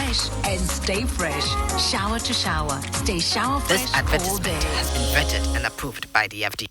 fresh and stay fresh. Shower to shower. Stay shower fresh This all advertisement day. has been vetted and approved by the FDA.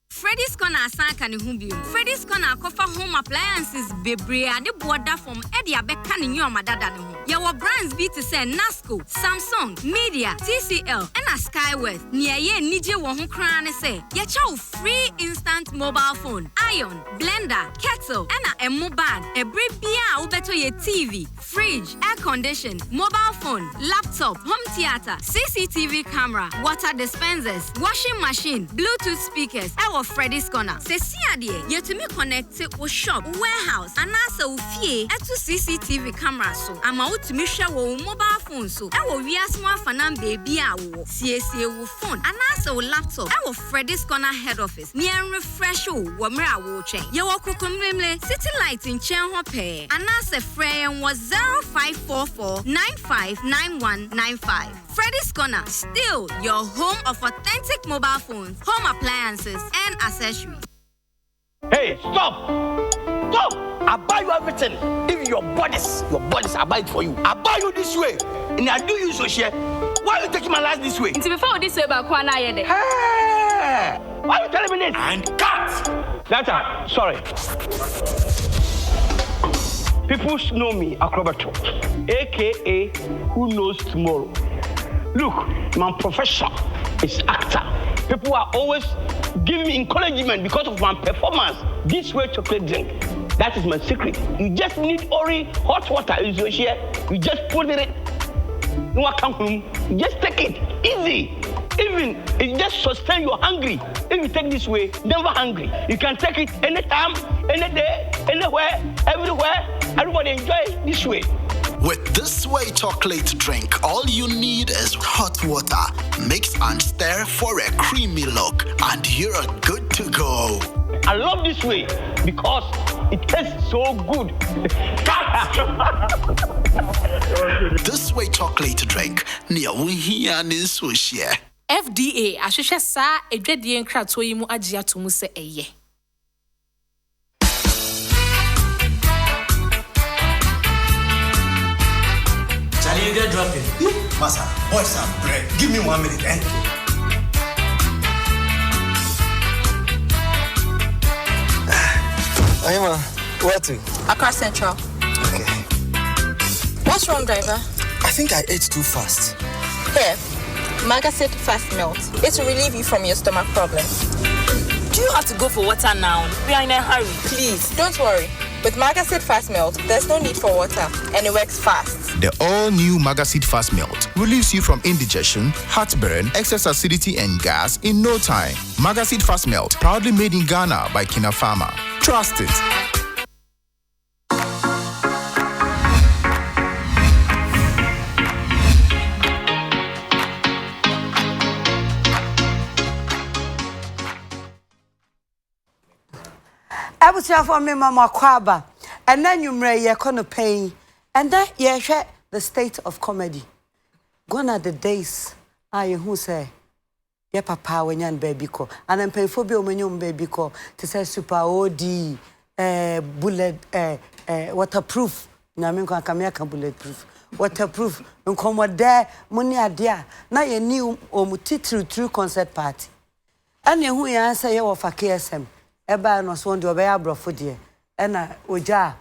Freddy's Corner asanka ne ho biom. Freddy's Corner kofa home appliances bebre ade boda from Eddie Abeka ne nyoma dada ne ho. Yawo brands bi to say Nasco, Samsung, Media, TCL, and Skyworth. Nia ye nije wo ho kran ne say, ye chow free instant mobile phone, iron, blender, kettle, and a emo bag. Ebre bia wo beto ye TV, fridge, air condition, mobile phone, laptop, home theater, CCTV camera, water dispensers, washing machine, Bluetooth speakers. Freddy's Corner. Se si adie, yetumi connect wo shop, warehouse, anasa wo fie eto CCTV camera so. Ama utumi hwe wo mobile phone so. Ewo wiase mo afanam baby a wo. Sie wo phone, anasa wo laptop. Ewo Freddy's Corner head office. Ni en refresh wo mra wo twen. Ye wo kokomlemle city light in chen ho pe. Anasa frey was 0544959195. Freddy's Corner, still your home of authentic mobile phones, home appliances, and accessories. Hey, stop! Stop! I buy you everything. Even your bodies, I buy it for you. I buy you this way, and I do you so share. Why are you taking my life this way? It's before this way, but Kwana yede. Hey! Why are you telling me this? And cut! Nata, sorry. People know me, Acrobato, aka Who Knows Tomorrow. Look, my profession is actor. People are always giving me encouragement because of my performance. This way chocolate drink, that is my secret. You just need Ori hot water. You just put it in. You just take it easy. Even it just sustain you hungry. If you take this way, never hungry. You can take it anytime, any day, anywhere, everywhere. Everybody enjoy it this way. With this way chocolate drink, all you need is hot water. Mix and stir for a creamy look, and you're good to go. I love this way because it tastes so good. This way chocolate drink, near Wihia Niswishia. FDA, ahwehwe saa edwadie nkrato yi mu agye to mu se eye. Charlie, you get dropping. Massa, boy, some bread. Give me 1 minute, eh? Ayma, where to? Accra Central. Okay. What's wrong, driver? I think I ate too fast. Here, Magasit Fast Melt. It will relieve you from your stomach problems. Do you have to go for water now? We are in a hurry. Please, don't worry. With Magasit Fast Melt, there's no need for water, and it works fast. The all-new Magasit Fast Melt relieves you from indigestion, heartburn, excess acidity, and gas in no time. Magasit Fast Melt, proudly made in Ghana by Kina Pharma. Trust it. I was here for me, Mama Kwaba, and then you may ye kono pain, and then ye share the state of comedy. Gone are the days, I who say, ye papa when yan baby call, and then pay for bill when you baby call to say super OD, bullet, waterproof. Naminko Kameka bulletproof, waterproof, and come what there, money idea. Now ye knew or mutitru true concert party. And ye who answer ye of a KSM. Eba no so ndo obeya brofo de na oja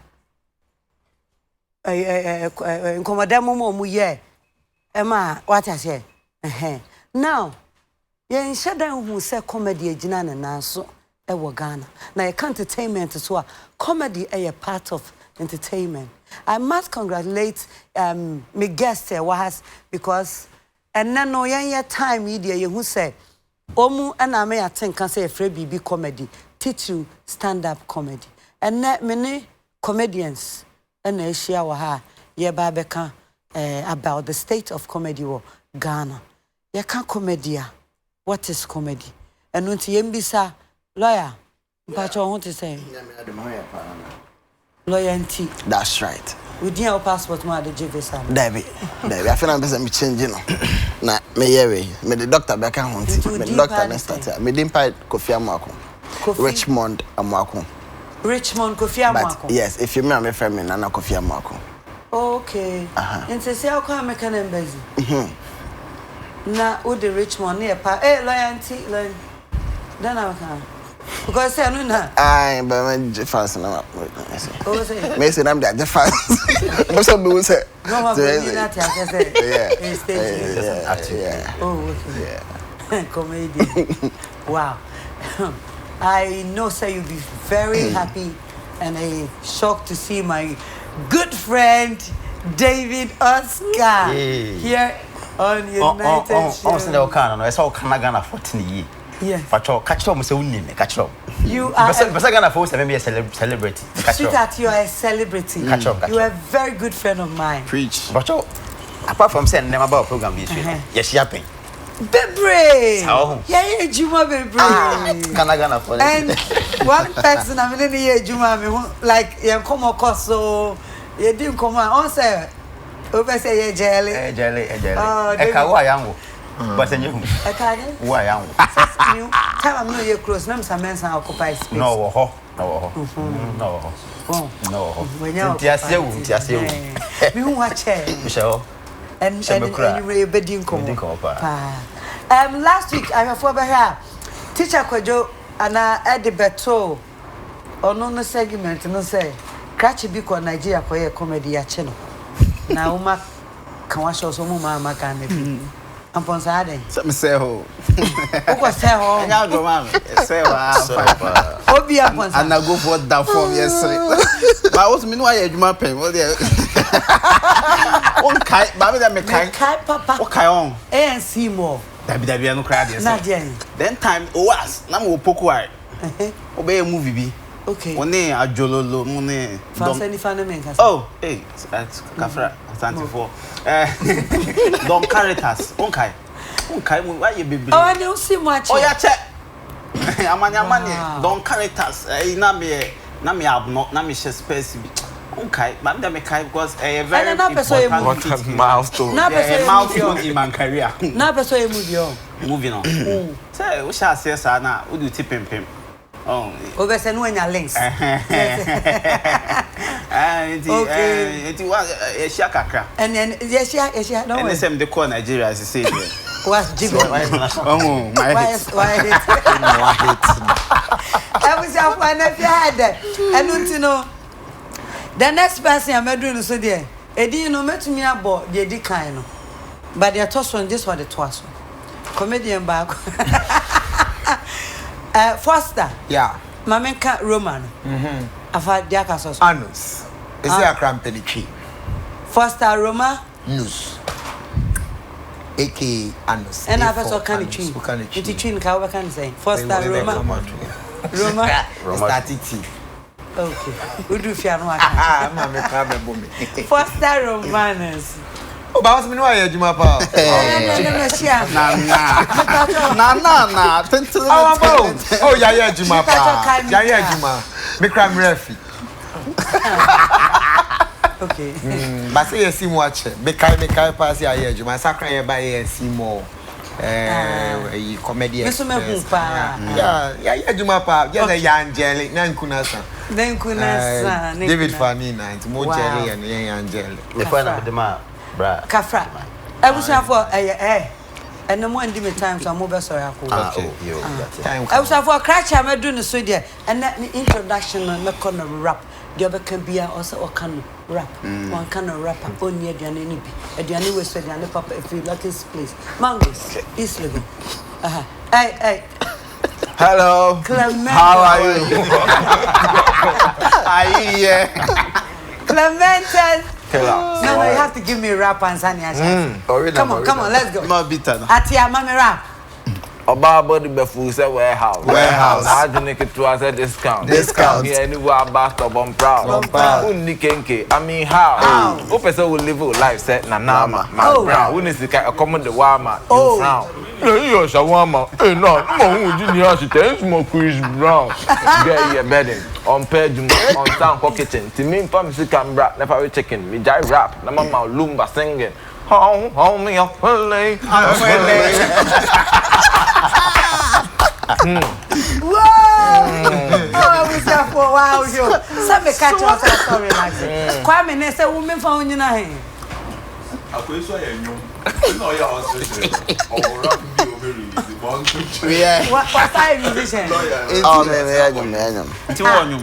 nkomodam mu ye ema what I say now ye shadan hu say comedy agina na nanso e wo Ghana na ye entertainment so a comedy a part of entertainment. I must congratulate my guest here was because and then no ye time media ye hu say omu na me aten kan say free bibi comedy teach you stand-up comedy. And that many comedians and share wa ye babeka about the state of comedy in Ghana. Ye can comedy. What is comedy? And when you mbisa lawyer, but you want to say lawyer NT. That's right. We didn't have passport more the JVSA. David, I feel I'm busy changing. Na me yewe, me the doctor back home. Me doctor next start. Me didn't pay Kofi Amwako. Richmond Amwako. Richmond Kofi Amwako. But yes, if you remember me, Nana Kofi Amwako. Okay. And say how come I can embassy? Na the Richmond near pa loyalty then I can. Because I know na. Aye, but my difference na. Oh say. Me say I'm the difference. But some people say. No, I'm not say. Yeah. Oh, okay. Yeah. Comedian. Wow. I know say you'll be very happy and shocked to see my good friend David Oscar here on United Show. On the Okana, no, I saw Kanagana 14 years. Yes. Pacho, catch them, say, catch them. You are Gana force and be a celebrity. Sweetheart, you are a celebrity. Catch up. You are a very good friend of mine. Preach. Pacho, apart from saying them about program, yes, yapping. Bebre! How? Yeah, Juma Bebre. Kanagana for And one person I'm in the Juma, like, you come across so you didn't come on, say, over say, jelly. Oh, Eka, young. But then you, why am time I'm not your close, no, some men occupy space. No. When you're we watch Michelle. And you bedding come. Last week I have over here. Teacher Kwajo and I had the beto or no segment, no say. Catch a big on Nigeria for a comedy channel. Now, Uma can wash also Mama can. I'm on Saturday. Let me say ho. Who was say ho? Now go man. Say wa. Obi upon and I go for that form yesterday. But I was mean why you my pen. What there? On kai, baby that me kai. Kai papa. O kai on. And see more. Dabi no cry there. Not then. Then time was na mo poku ai. Obey a movie bi. Okay. One ajololo money. Fancy any fan men. Oh, hey, that's Kafra 74. Don't characters. Okay, why you be? Oh, I don't see much. Oh, yeah, check. Amani. Don't characters. Na me have not. Na me space. Okay, but that me kai because a very important milestone. Milestone in my career. Na person moving on. Say, we shall say sa na. We do tip him. Oh, over send when your links. It was a shakaka. And then yes, no. And the same the call Nigeria as you say. Was Jimmy? Oh, my why I was up when I had that. I don't know. The next person I'm doing so there. Edi no met me about the decline. But they are tossed on this for the twice. Comedian back. Foster. Yeah. Mamenka Roman. I've had Diakasos. Anus. Is there a cramp in the tree? Foster Roma. Nus. A.K. Anus. And I've also can tree. It's a tree in Kawa can say. Foster Roma. Roma. Statiti. Okay. We do Fianwa. Foster Romanus. Oh, but what's me why you my pa? Oh, yeah, Juma pa. Yeah, Juma. Me cram refi. Okay. But say you see watch. Me kai pass ya Juma. Sakra ya buy and see more. Comedy. Yeah, Juma pa. Yeah, the angelic. Nankunasa. David Fanina. It's more jelly and angelic. The friend of the man. Kafra. I was here for and no more in the time so I'm over sorry. I was here for a crash. I'm doing the studio and that introduction and not gonna rap. The other can be also can rap. One kind of rapper only the any at the anyway said the papa if you like this place. Mangoes, East Living. Hey. Hello. Clement. How are you? Clement. No, you have to give me rap and Sanya. Come on, let's go. No bitter. Atia, mommy rap. About body before say warehouse. I do make it to us a discount. Yeah, anywhere back up on proud. Unni kenke. I mean how? Who person will live a life set na nama. Mcbrown. Who needs to accommodate the warmer? You frown. You shawama. No, who you have to tell more Chris Brown. Get your bedding. On page on town kitchen. To me, from Sikam rap, never chicken. Me jai rap. Na mama lumba singing. How me up play. Whoa! Oh, we say for wow, yo. Some catch us sorry like. Kwame ne say women found you na here. Akwe so ya nyom. No ya also. Oh, rap bi o be release. Bon to. Yeah. What are you musician? Oh, me. Ti wo nyom.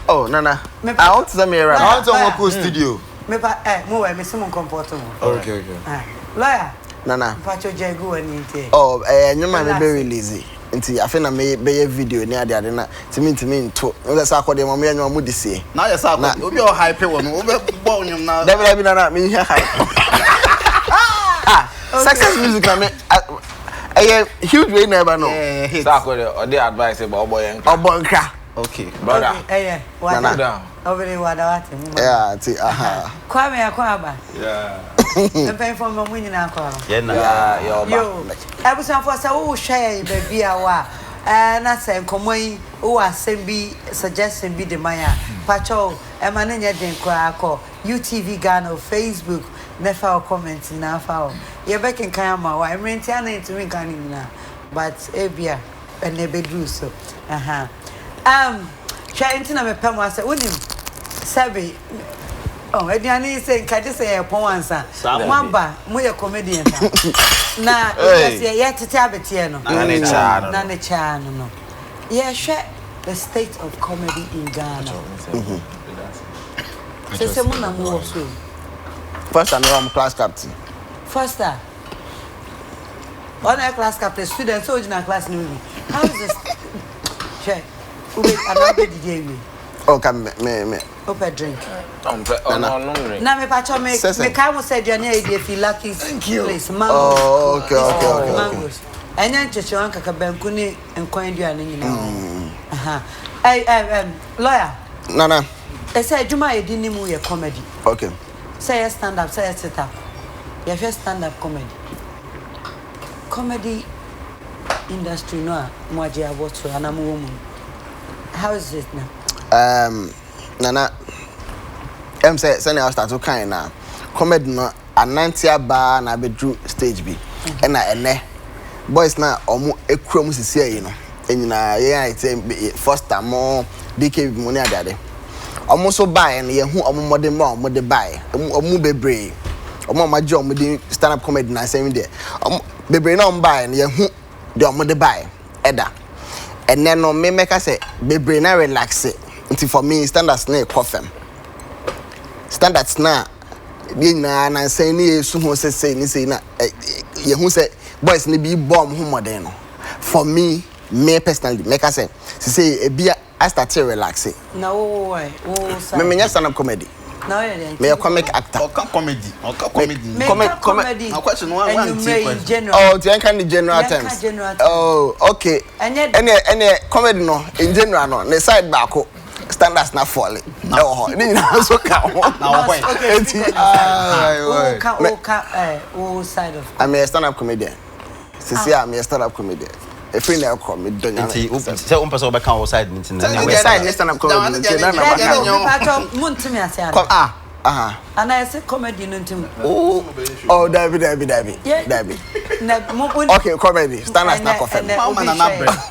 Oh, Nana. I want to me around. I want to go studio. Me mo we me sim comfortable. Okay. Lawyer. Nana. Pacho Jago ani tie. Oh, nyoma me be release. Nti afi na me be video ni ade na timi nto. No say akode mo me nyoma mu dise. Na ya say akode. Obi o hype wo no. Obi bo nyom na. David Nana me hear hype. Success music na me huge way never know. Say akode or the advice about oboy nkra. Okay. Brother. What down. Over wada wate. Yeah, ti aha. Kwame akwaba. Yeah. Mpem for mo nyina akwaba. Yeah, yo. Abusan for say wo hwe baby a wa. Na say nkomoi wo asem bi suggestion bi de maya. Pacho e ma na nya den kwa akọ UTV Ghana Facebook nefa comment na fa. Ye be ken kan ma wa emrenti ana ntumi kan ni na. But ebia ene bedru so. Aha. Try to me pem was unim sabi oh ediani say nkaje say pon wansa mwamba moye comedian na yes ye tete abetie no na ne cha no yeah share the state of comedy in Ghana say mo na mo so first I'm class captain first on a class captain students original class no how is this share another DJ me. Okay, me. Open drink. No. Na me pacho me come said you need if you lucky. Thank you. Please, mango. Oh, okay. Mangoes. Anya cheche wan kaka banku ni nkwan duane nyina. Aha. Lawyer. Nana. E say adwuma ye di ni mu ye comedy. Okay. Say stand up, say sit up. You first stand up comedy. Comedy industry no mo aje aboto anamu wo mu. How is it now? Nana, say I start to kind now. Comedy no anantia bar na bedru stage bi. Ene boys na omo ekura mu sisi yi no. Enyina ye first time mo DK money adade. Omo so buy na ye hu omo modern ma omo de buy. Omo bebre. Omo ma jo omo di stand up comedy na same there. Omo bebre na omo buy na ye hu de omo de buy. Eda. And then no me make say bebre na relax it. Until for me standards na ekofem. Standards na bi na say ni esu ho say na ye hu say boys ni bi bomb hu modern no. For me personally make say e bia I start to relax it. No way. Me stand up comedy. No, yeah. Me a comic actor. Or comedy. Comedy. Now question one general. Oh, the kind of general terms. Oh, okay. Any comedy no in general no. The side back standards not falling. No, ni na so ka. Now wait. Oh, side of. I'm a stand-up comedian. Sisi I'm a stand-up comedian. A friend I come with Donya. Say person be kan outside meeting na. We side stand up comedy. And I say comedy no ntim. Oh, David. Okay, comedy. Stand up na confirm.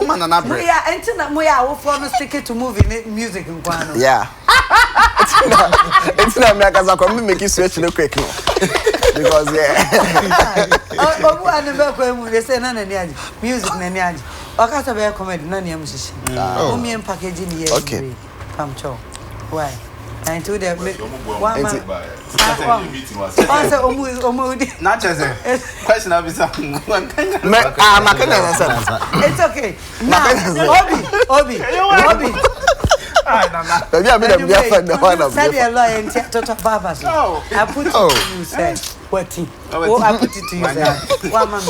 Man na break. Yeah, entina mo ya wo for no stick to movie music nkwano. Yeah. It's not me akaza ko me make you switch no quick no. Because Obu anebe ko mu dey say na ni aji. Music na ni aji. Okasa be comedy na ni am shishi. O mi package ni here. Okay. Pam cho. Why? And to the one man. Not just question of this. It's okay. Now, Obi. Maybe I'm going to find the one of them. Sabi Allah and Toto Baba. I put it to you, sir. What? Oh, I put it to you, sir. One man,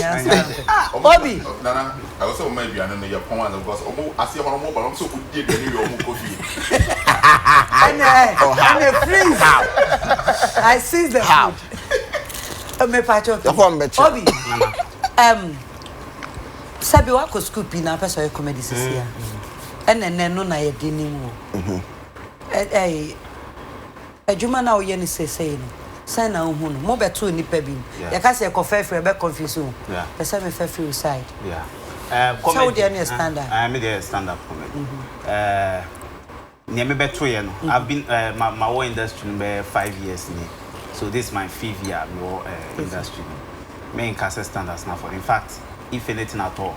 Obi. Nana, I also maybe I don't know your point because I see how but I'm so good did your coffee. And a freeze. I see the food. Me pacho. Obi. Sabi wa ko school pi na person comedy sisia. Ene no na ye dini mu. Adwuma na oye ni sesei no. Say na hu no. Mo beto nipa bi. Ya ka se ko fefre be confuse. Yeah. Person me fefre side. Yeah. Comedy any stand up. I made a stand up comedy. Near me better, you know. I've been my whole industry for 5 years now. So this is my 5th year in industry. Me in cassette standards now for. In fact, if anything at all,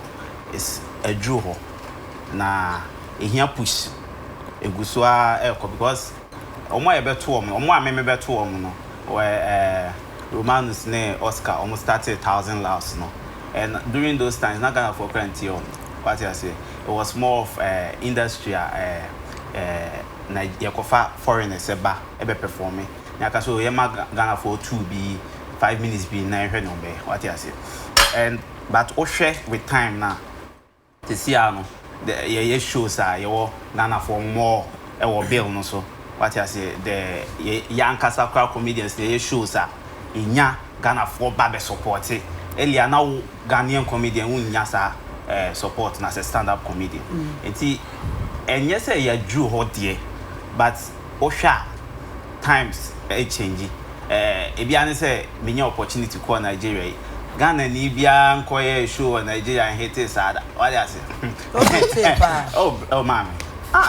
it's a draw. Na here push. A gusua because omo ebe to omo me be to omo no where Romanus ne Oscar almost started 1,000 laughs no. And during those times, not gonna for currency on what I say, it was more of industry Yakofa foreigners ebe performing. Yaka so yema Ghana for 2 be 5 minutes be 9 number what I say. And but Oshe with time now. This year no the shows are your Ghana for more or bill no so what I say the young Casa crowd comedians the shows are in Ghana for Babe support it. Elia now Ghanaian comedian who nyasa support as a stand-up comedian. And yes, you drew hot dear, but Osha times change. Ebiane say many opportunity to call Nigeria. Ghana ni bia nkoye show Nigeria and hate it sad. What I say? Oh man.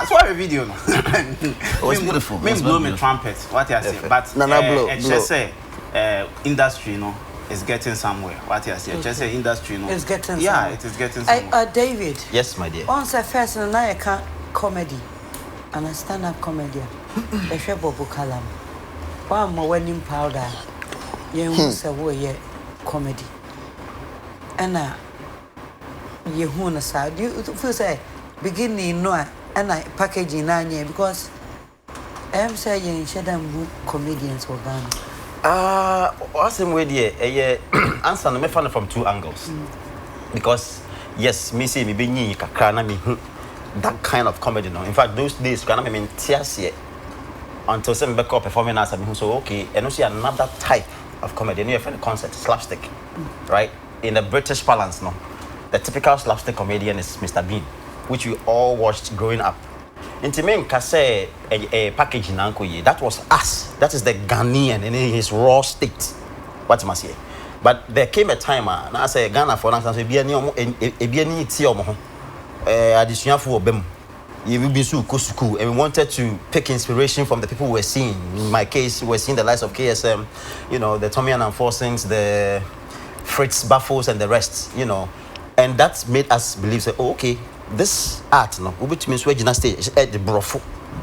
So a video no. It was beautiful. Me blow me trumpet. What I say? But just say industry no is getting somewhere. What I say? Just say industry no. It's getting somewhere. Yeah, it is getting somewhere. David. Yes, my dear. Once I first and I can't comedy and a stand-up comedian. The Shebobu Kalam. One more wedding powder. You say we comedy. And you who side you feel say beginning no and I packaging nine because I'm saying Shadam comedians for Ghana. Awesome way there. Answer me from 2 angles. Because yes, me say me be kakra me that kind of comedy no. In fact, those days kana me tiasie until some back up performing as me so okay, and also another type of comedy. You have a concept slapstick, right? In the British parlance, no, the typical slapstick comedian is Mr. Bean, which we all watched growing up. Into me, say a package in Uncle Ye. That was us. That is the Ghanaian in his raw state. What must say? But there came a time, and I say Ghana for instance, a additional for them. You will be so cool, and we wanted to pick inspiration from the people we were seeing. In my case, we were seeing the likes of KSM, you know, the Tommy and Enforcings, the Fritz Buffos, and the rest, you know, and that made us believe, say, oh, okay, this art, no, we to mean Swedish stage at the Brofo,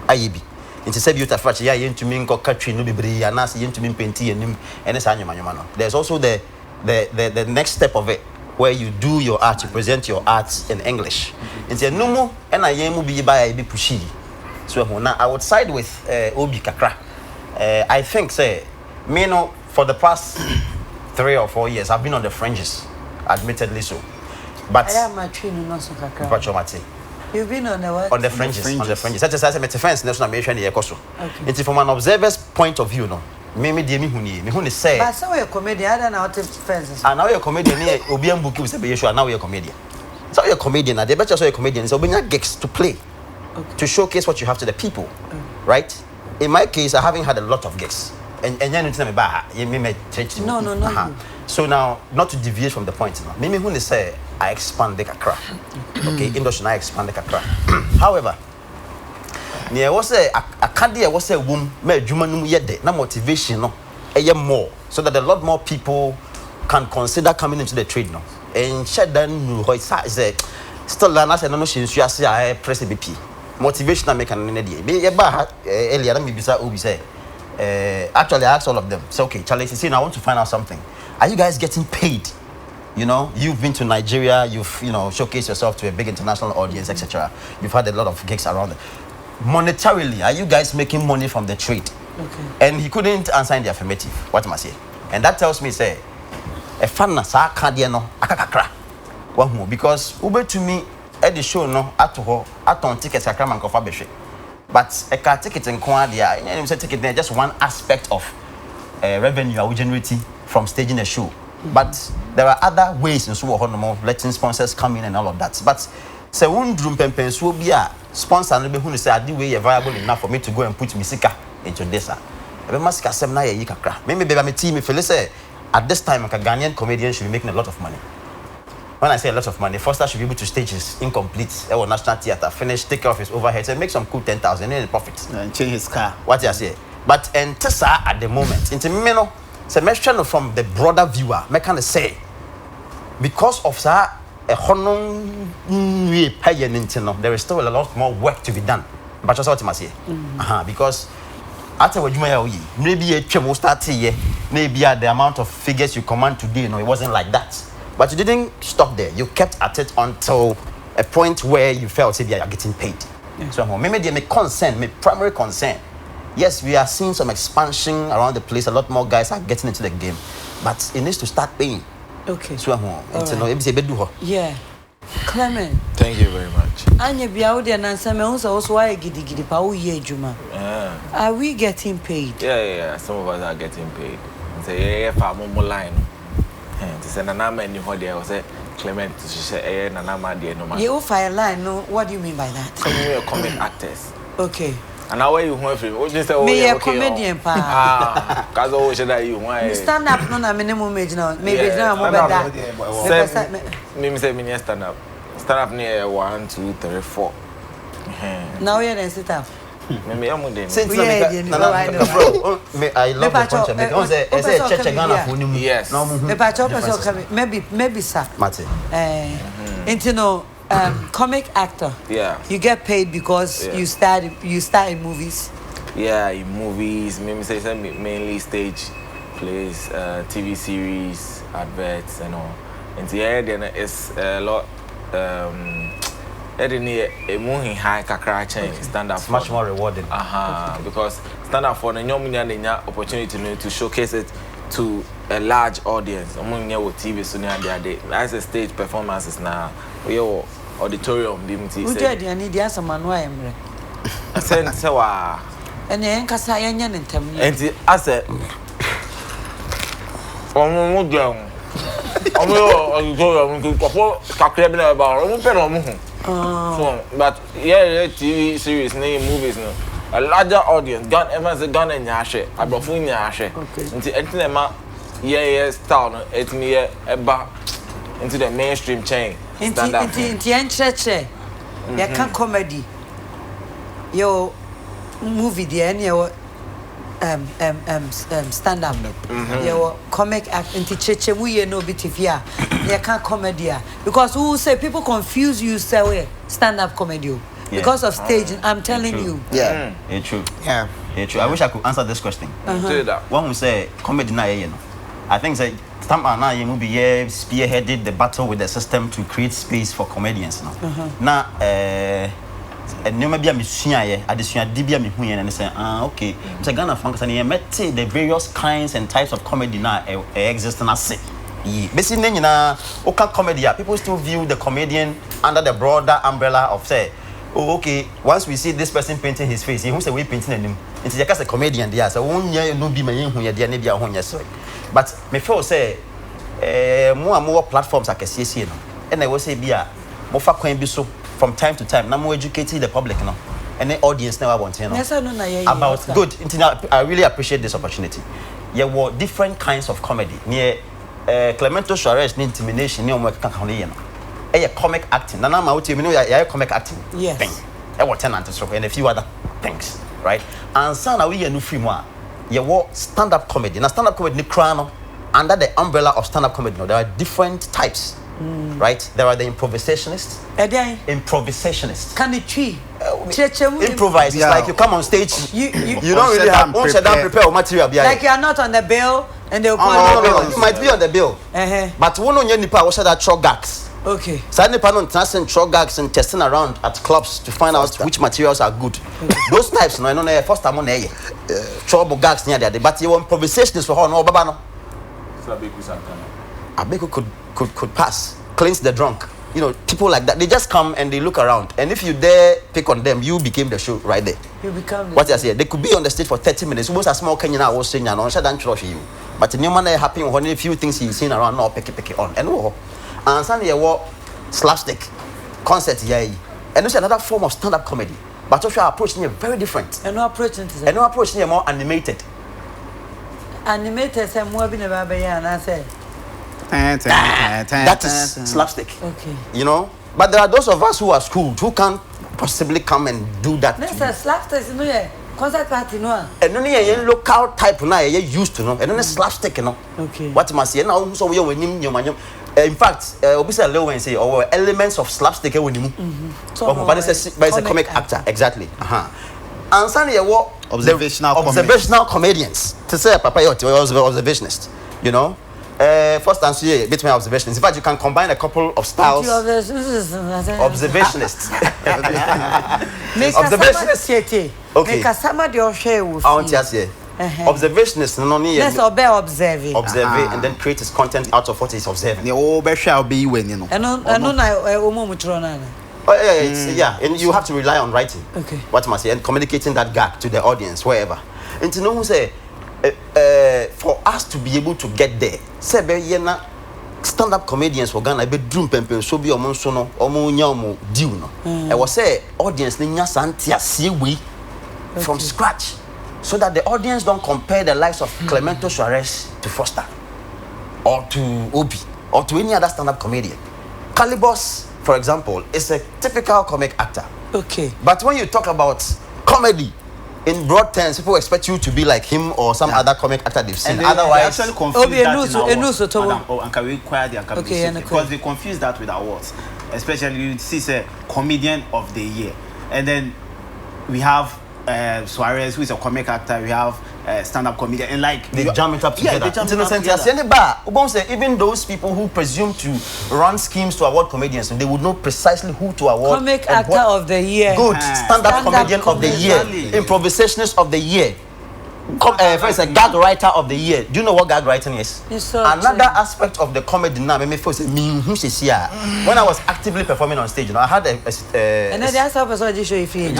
IEB. Into said you to fetch, yeah, you to mean country, no be bree, and as you to mean painty and it's annual. There's also the next step of it, where you do your art, you present your art in English. It's a no more, and I am be by a bit pushy. So now I would side with Obi Kakra. I think, say, me no, for the past 3 or 4 years, I've been on the fringes, admittedly so. But I am a trainer, not so Kakra. You've been on the what? On the fringes. On the fringes. Such as I said, defense, national nation, the Ecoso. It's from an observer's point of view, no. Maybe dear me who say. But so you're a comedian, I don't know what defense. And now you're a comedian, Obian Book is a issue, and now you're a comedian. So you're a comedian, and the better so a comedian, so when you gigs to play, to showcase what you have to the people, right? In my case, I haven't had a lot of gigs. And you tell me, you may teach me. No. So now, not to deviate from the point, maybe when they say, I expand the kakra. Okay, industry, I expand the kakra. However, there was a candy, was a womb, made human yet, no motivation, no, a more, so that a lot more people can consider coming into the trade now. And shut down, still learn as I don't know, she I press a BP. Motivation I make an idea. Be a bar, Elia, me beside Obi say. Actually, I asked all of them. So, okay, Charlie, see, I want to find out something. Are you guys getting paid? You know, you've been to Nigeria, you've, showcased yourself to a big international audience, etc. You've had a lot of gigs around it. Monetarily, are you guys making money from the trade? Okay. And he couldn't answer in the affirmative. What must I say? And that tells me, say, a fan sa cardiano, akakakra. One more, because Uber to me at the show, no, at on tickets, I come and cover the but a car ticket in Quadia, and you ticket there just one aspect of revenue are generating from staging a show. But there are other ways in so letting sponsors come in and all of that. But say one drum pens will be a sponsor and who say I do way viable enough for me to go and put Misika into this. I must casem na yikakra. Maybe my team if say at this time a Ghanaian comedian should be making a lot of money. when I say a lot of money, Foster should be able to stage his incomplete National Theatre, finish, take care of his overheads, and make some cool 10,000 in profit. And change his car. What you say? But and Tessa at the moment, into Mino, so from the broader viewer, I can say, because of that, there is still a lot more work to be done. But just what you must say, because after what you may maybe a chemo start here, maybe at the amount of figures you command today, it wasn't like that. But you didn't stop there. You kept at it until a point where you felt maybe you're getting paid. So maybe my concern, my primary concern. Yes, we are seeing some expansion around the place. A lot more guys are getting into the game, but it needs to start paying. Okay. So yeah. Clement. Thank you very much. Anya biaudi and also why gidi pa uye juma. Are we getting paid? Yeah. Some of us are getting paid. Say yeah, for more line. To send an arm and you hold there. Say Clement to say na nama there no man. You fire line. No, what do you mean by that? Some of you are comic actors. Okay. And now where you want from? What you say? Me a comedian pa. Cause always that you want. Stand up no na minimum wage now. Maybe now more better. Me say me stand up. Stand up near 1, 2, 3, 4. Now you then sit up. Me am then. Since I love the punch. Because I say check Ghana for you. Yes. Maybe sir. Mate. Into no comic actor. Yeah. You get paid because you start in movies. Yeah, in movies. Maybe say mainly stage plays, TV series, adverts, and all. And yeah, then it's a lot. A moving high kakra chain stand up. It's much more rewarding. Because stand up for the young opportunity to showcase it to a large audience. Among your TV soon as a stage performances now. We auditorium BMT. Who did you need the man why I'm send Sawa and then Casayan and tell me. And I said, oh, but yeah, TV series, movies, no. A larger audience, gun and Yashe, I brought in Yashe. Into anything, style, it's me into the mainstream chain. Into the you can comedy. Your movie, the any stand up. Your comic act into cheche we no bit if you can't comedy because who say people confuse you say stand up comedy because of stage. I'm telling you. Yeah, it's true. Yeah, it's true. I wish I could answer this question. One who say comedy na I think say now you will be spearheaded the battle with the system to create space for comedians now. And you may be a musician, additional DBA me who and say, okay, so Ghana funk and you met the various kinds and types of comedy now exist and I say, basically, you know, okay, comedy, people still view the comedian under the broader umbrella of say, oh, okay, once we see this person painting his face, he won't say we painting him. It's just a comedian, there, so one year no be my who you're there, maybe a one year sorry. But me feel say, more and more platforms like a CC, and I will say, be a more can be so. From time to time, now more educating the public, and the audience now I want to know about good. I really appreciate this opportunity. There were different kinds of comedy. Near Clemento Suarez, intimidation, near a comic acting. Now I'm out here, comic acting. Yes. There were tenants and a few other things, right? And so now we are new film. You were stand-up comedy. Now stand-up comedy, under the umbrella of stand-up comedy, there are different types. Right? There are the improvisationists. Can it tree? Improvise. It's like you come on stage. You don't really have prepare material. Like you are not on the bill and they'll call no. You might be on the bill. But one on your nipa was that throw gags. Okay. So nipa no testing throw gags and testing around at clubs to find out which materials are good. Those types, no, first time on there. Trouble gags near there. But you want improvisationists for her, no, baba no. Abeku could pass, cleanse the drunk. You know, people like that. They just come and they look around. And if you dare pick on them, you became the show right there. You become what I say. They could be on the stage for 30 minutes. Most a small Kenyan I was saying, I'm not sure you. But the new man happening when a few things he's seen around now, pick it on. And Sunday what slapstick concert and it's another form of stand-up comedy. But also approaching it very different. And no approaching and no approaching it more animated. Animated and more being a baby and I say. That is slapstick. Okay. You know? But there are those of us who are schooled who can't possibly come and do that. That's a slapstick, no, yeah. Concert party, no. And only a local type now, you used to know. And then a slapstick, you know. Okay. What must say now? So we are winning your man. In fact, obviously, low and say, or elements of slapstick when you but it's a comic actor, exactly. And Sunday, what observational comedians to say, Papa, you're observationist, you know. First answer here, between observationists. In fact, you can combine a couple of styles. Observationists. Observationists. Okay. Make some de share with. I want to say. Observationists, no need. Let's observe. Observe and then create his content out of what he's observing. The over shall be when you know. Yeah, and you have to rely on writing. Okay. What must say and communicating that gap to the audience wherever. And to know who say. For us to be able to get there, stand-up comedians for Ghana, be drum pempen so be omo so no omo nya omo deal no. I was say audience ni nya santia see we from scratch, so that the audience don't compare the likes of Clemento Suarez to Foster, or to Obi, or to any other stand-up comedian. Calibos, for example, is a typical comic actor. Okay. But when you talk about comedy, in broad terms, people expect you to be like him or some other comic actor they've seen. And otherwise, they actually confuse that because they confuse that with awards. Especially you see say comedian of the year, and then we have Suarez, who is a comic actor. We have stand-up comedian, and like they jam it up together. Even those people who presume to run schemes to award comedians, they would know precisely who to award. Comic actor of the year. Good. Stand-up comedian of the year. Improvisationist of the year. First, a gag writer of the year. Do you know what gag writing is? Another aspect of the comedy now. When I was actively performing on stage, I had a and then the answer was what you show if you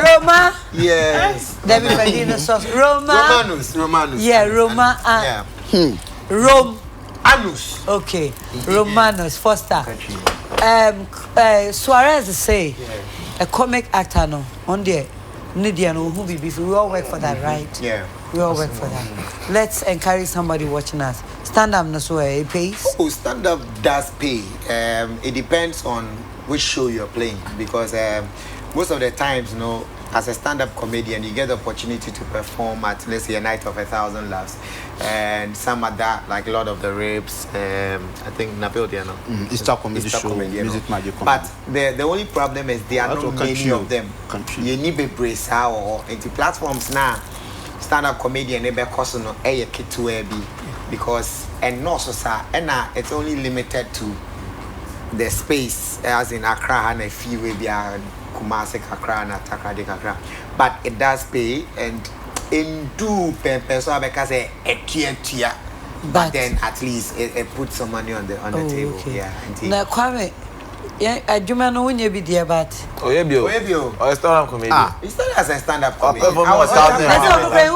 Roma. Yes. Romanus. Yeah, Roma. Rome. Anus. Okay. Romanus Foster. Suarez say a comic actor no on there. Nidia no who be before we all work for that, right? Yeah. We all work for that. Let's encourage somebody watching us. Stand up no so it pays. Oh, stand up does pay. It depends on which show you're playing because most of the times, you know, as a stand-up comedian, you get the opportunity to perform at, let's say, a night of 1,000 laughs, and some of that, like Lord of the Ribs, I think Nabil Diano. It's a comedy show, music magic. But the only problem is there are not many of them. You need to brace or into platforms now. Stand-up comedian, maybe cost no a kit to be because and no so and it's only limited to the space as in Accra and a few maybe Kumasi Kakra and Takra Kakra, but it does pay and in do so because a but then at least it puts some money on the table. Okay. Yeah. Now Kwame, I do know when you be there, but I stand-up comedian. It's not as a stand-up comedian. I was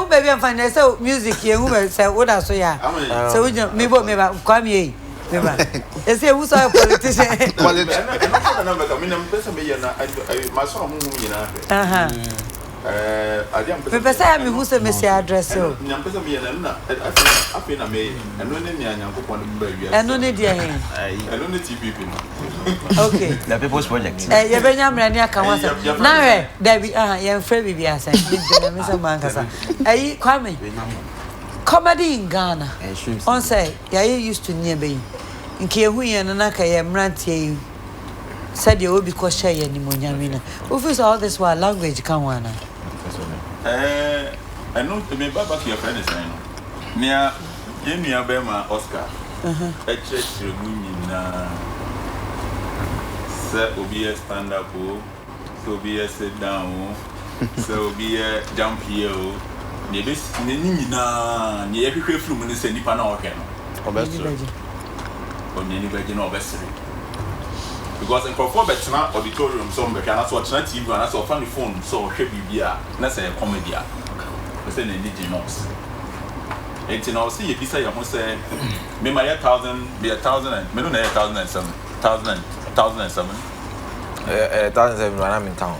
baby and find so music here who say what I say yeah. So we maybe Kwame. Is he who's a politician? Who's a messy address? Okay. The People's Project. Now, Debbie, young Freddy, I said, Mr. Mancasa. Comedy in Ghana. On say, I used to near me. In Kiahui and Anaka, I'm ranting. Said you will be kosher anymore. Who is all this while language come on? I know to me back your friend is near Jamie Abema Oscar. A church reunion. Sir, will be a stand up, so be a sit down, so be a jump here. Nebis Nina, near every few minutes, and Nippon or Ken. Or any virgin or vessel. Because in Crawford auditorium, some that's what TV and that's what funny phone, so heavy beer, that's a comedy. But then they need jobs. And I'll see if you say, I must say, may my 1,000 be 1,000 and maybe 1,007. 1,007 when I'm in town.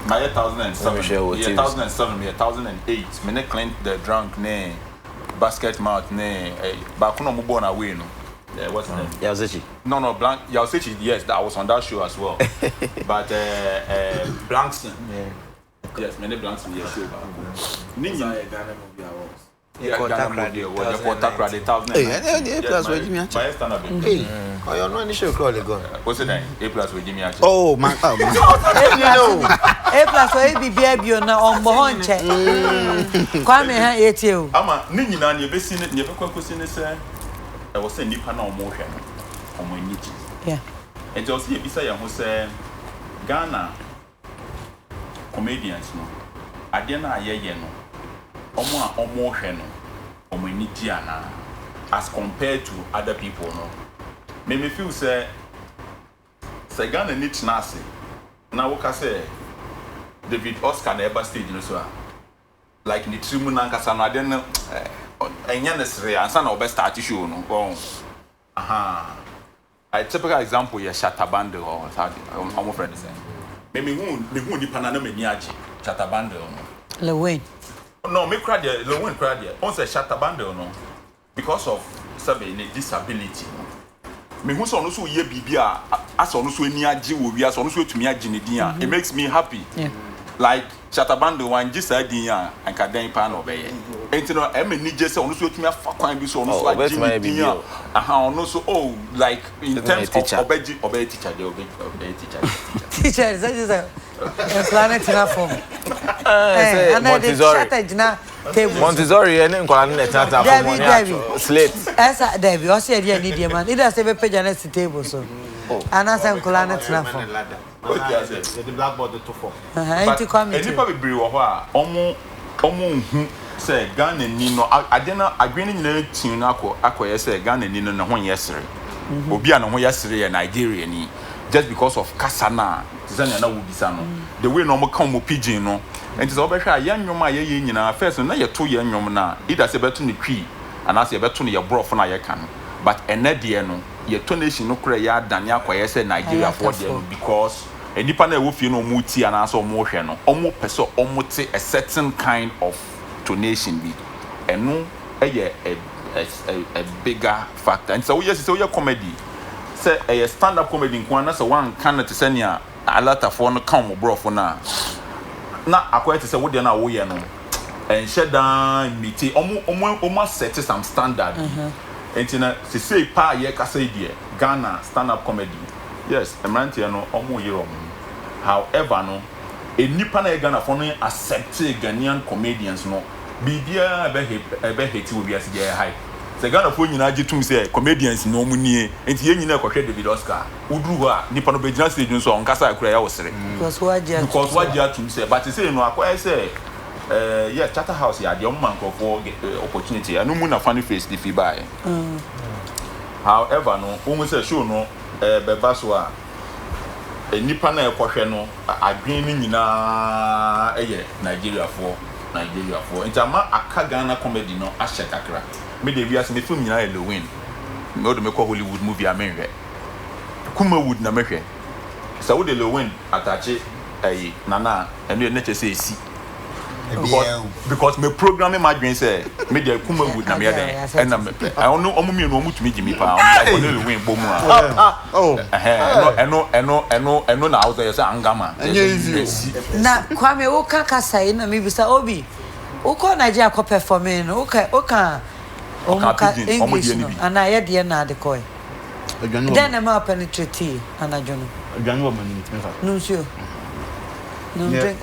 My 2007, 2008. Me Clint the drunk name, basket mouth name. But no more born away no. What's the name? Yausechi. No, Blank Yausechi. Yes, that was on that show as well. But Blankson. Yes, many Blankson. Yes, Ninja Ghana movie awards. Yeah, Ghana movie awards. The Portakra 2009. Hey, plus with Jimmy. Hey, oh, you're not sure call it go. What's the name? A plus with Jimmy. Oh man, A plus or A baby on Mohonche. Kwame ha etio. Ama ninyi na be seen it, never question say. I was saying nipa na omohwe no. Omo niji. Yeah. And just here bisa ya ho say Ghana comedians no. Ade na ayeye no. Omo a omohwe no. Omo niji ana as compared to other people no. Me feel say Ghana ni tnase. Na wo ka say David Oscar na eba stage no so like ni trimu na nkasa no ade no enya nesre ansa na obe start show no aha a typical example ya Shatabande or I'm friend say me hu ni pana na mani age Shatabande no Lewin no me cry there Lewin cry there on say Shatabande no because of sabe ni disability me hu so no so ye bibia asa no so ani age wo wi asa no so etumi age ne din a it makes me happy. Yeah. Like Shatabando one just idea and can pan obey. Ain't no any just on so to me for can be so no so aha no so oh like in terms of obey teacher they obey teacher. Teacher is just a planet in a form. Montessori and David slate. As David, I said you need man. It does have a page on the table so. And as I'm planet in a form. The blackboard the 2-4. Any probably be omo hu say Ghana ni no adena adwene nyina tin no akoye say Ghana ni no na ho yesere. Obi a na ho yesere ya Nigeria ni just because of kasana tizania na wubisa no. The way no mo kan mo pidgin no. And it's obehwa ya nwom a ye nyina first na ye to ye nwom na either say beto ne twi ana say beto ne ye brof na ye kan. But enede no ye to nation no kura ya dan ya akoye say Nigeria for there because enipa na ewofie no muti anaso omo hwe no omo pese omo te a certain kind of donation bi eno eye a bigger factor and so yes so your comedy say a stand up comedy nko na so one can to send ya alata for no kan mo bro for na akwai te say wo de na wo ye no en shedan miti omo set some standard entina se say pa ye kasa die Ghana stand up comedy yes emantia no omo yero. However, no, a nipa na Ghana for no accept Ghanaian comedians no. Bibia be hate will be as dey high. The Ghana for nyina gitum say comedians no mu nie. Enti ye nyina kwhwe David Oscar. Udru ho a nipa no be gyina stage so on kasa akura ya wo sere. Because what you tum say but say no akwa say yeah Charterhouse ya dey man for opportunity. Anu mu na funny face the fi buy. However, no, almost say show no beba so a nipa na ekohwe no adwen ni nyina Nigeria for entama aka Ghana comedy no ahye kakra me dey wiase me film nyina Halloween me odo me ko Hollywood movie amenhwe Kumawood na mehwe so wo de Halloween atache nana eno na che say esi because me programming my dream say me dey Kumawood na me dey and I don't know omumi no omutumi jimi pa like only win bomu eno na out there say angama na kwame wo kaka sai na me bisa obi wo ko Nigeria ko performing no oka English no ana ye de na de koi then am penetrate ana jono adwanu mani mitime fa no sure no drink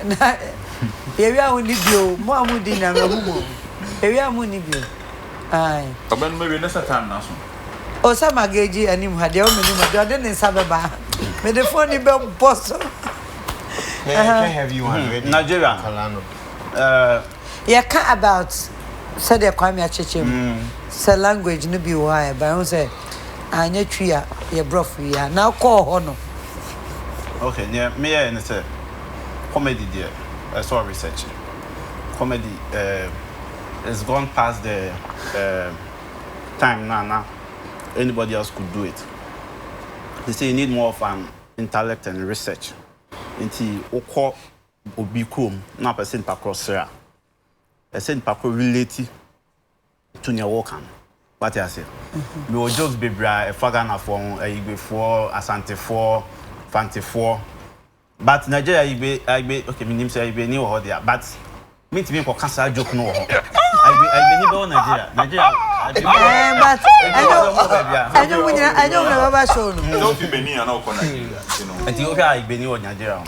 ewia woni bio mo amudi na mahumo ewia mo ni bio ai oben me we na satan na so o sama geji anim hade o meni mo de ne sabeba me de phone be boss can have you one ready Nigeria yeah can about said the kwame achechem say language no be why but I say anya twia ye brof ya na call ho no okay yeah me and say comedy there I saw research. Comedy has gone past the time now. Anybody else could do it. They say you need more of an intellect and research. Until oko obi kom na person pa crossra. Person pa ko relate to your work am. What you say? We will just be bra a fagana for Igbe for Asante for Fante for. But Nigeria Igbe okay, me name say Igbe ni ho there. But me to be ko cancel joke no ho. Igbe ni be Nigeria. But I don't remember show no. Don't be Benin and all Nigeria, you know. Ethiopia Igbe ni Nigeria.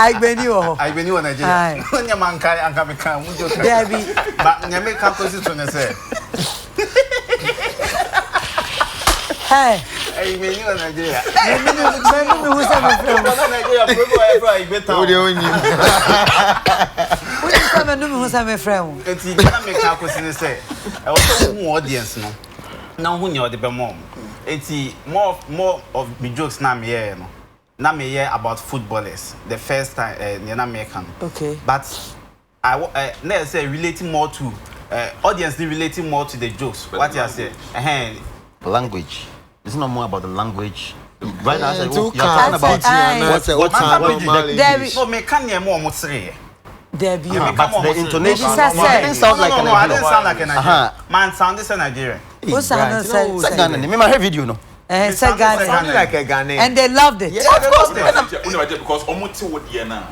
Igbe ni ho. Igbe ni Nigeria. Nya mankai anka me kan mu joke. Debi. But nya me kan position ne say. Hey. Igbe ni Nigeria. Me who say me friend. Nigeria pro Igbe town. O de oni. Who say me friend. Enti na me kan position say. I was who audience no. Na who nya the be mom. Enti more of the jokes na me here no. Na me hear about footballers the first time na me can. Okay. But I let's say relating more to audience relating more to the jokes. What you say? Language. It's not more about the language. Right now, you're talking about so me can hear more mutsre. Debbie, but the intonation didn't sound like I didn't sound like a Nigerian. Man sounded like a Nigerian. What's that? Ghana. Me hear video no. Sounded like a Ghanaian. And they loved it. Yeah, of course. Because omuti wo die na.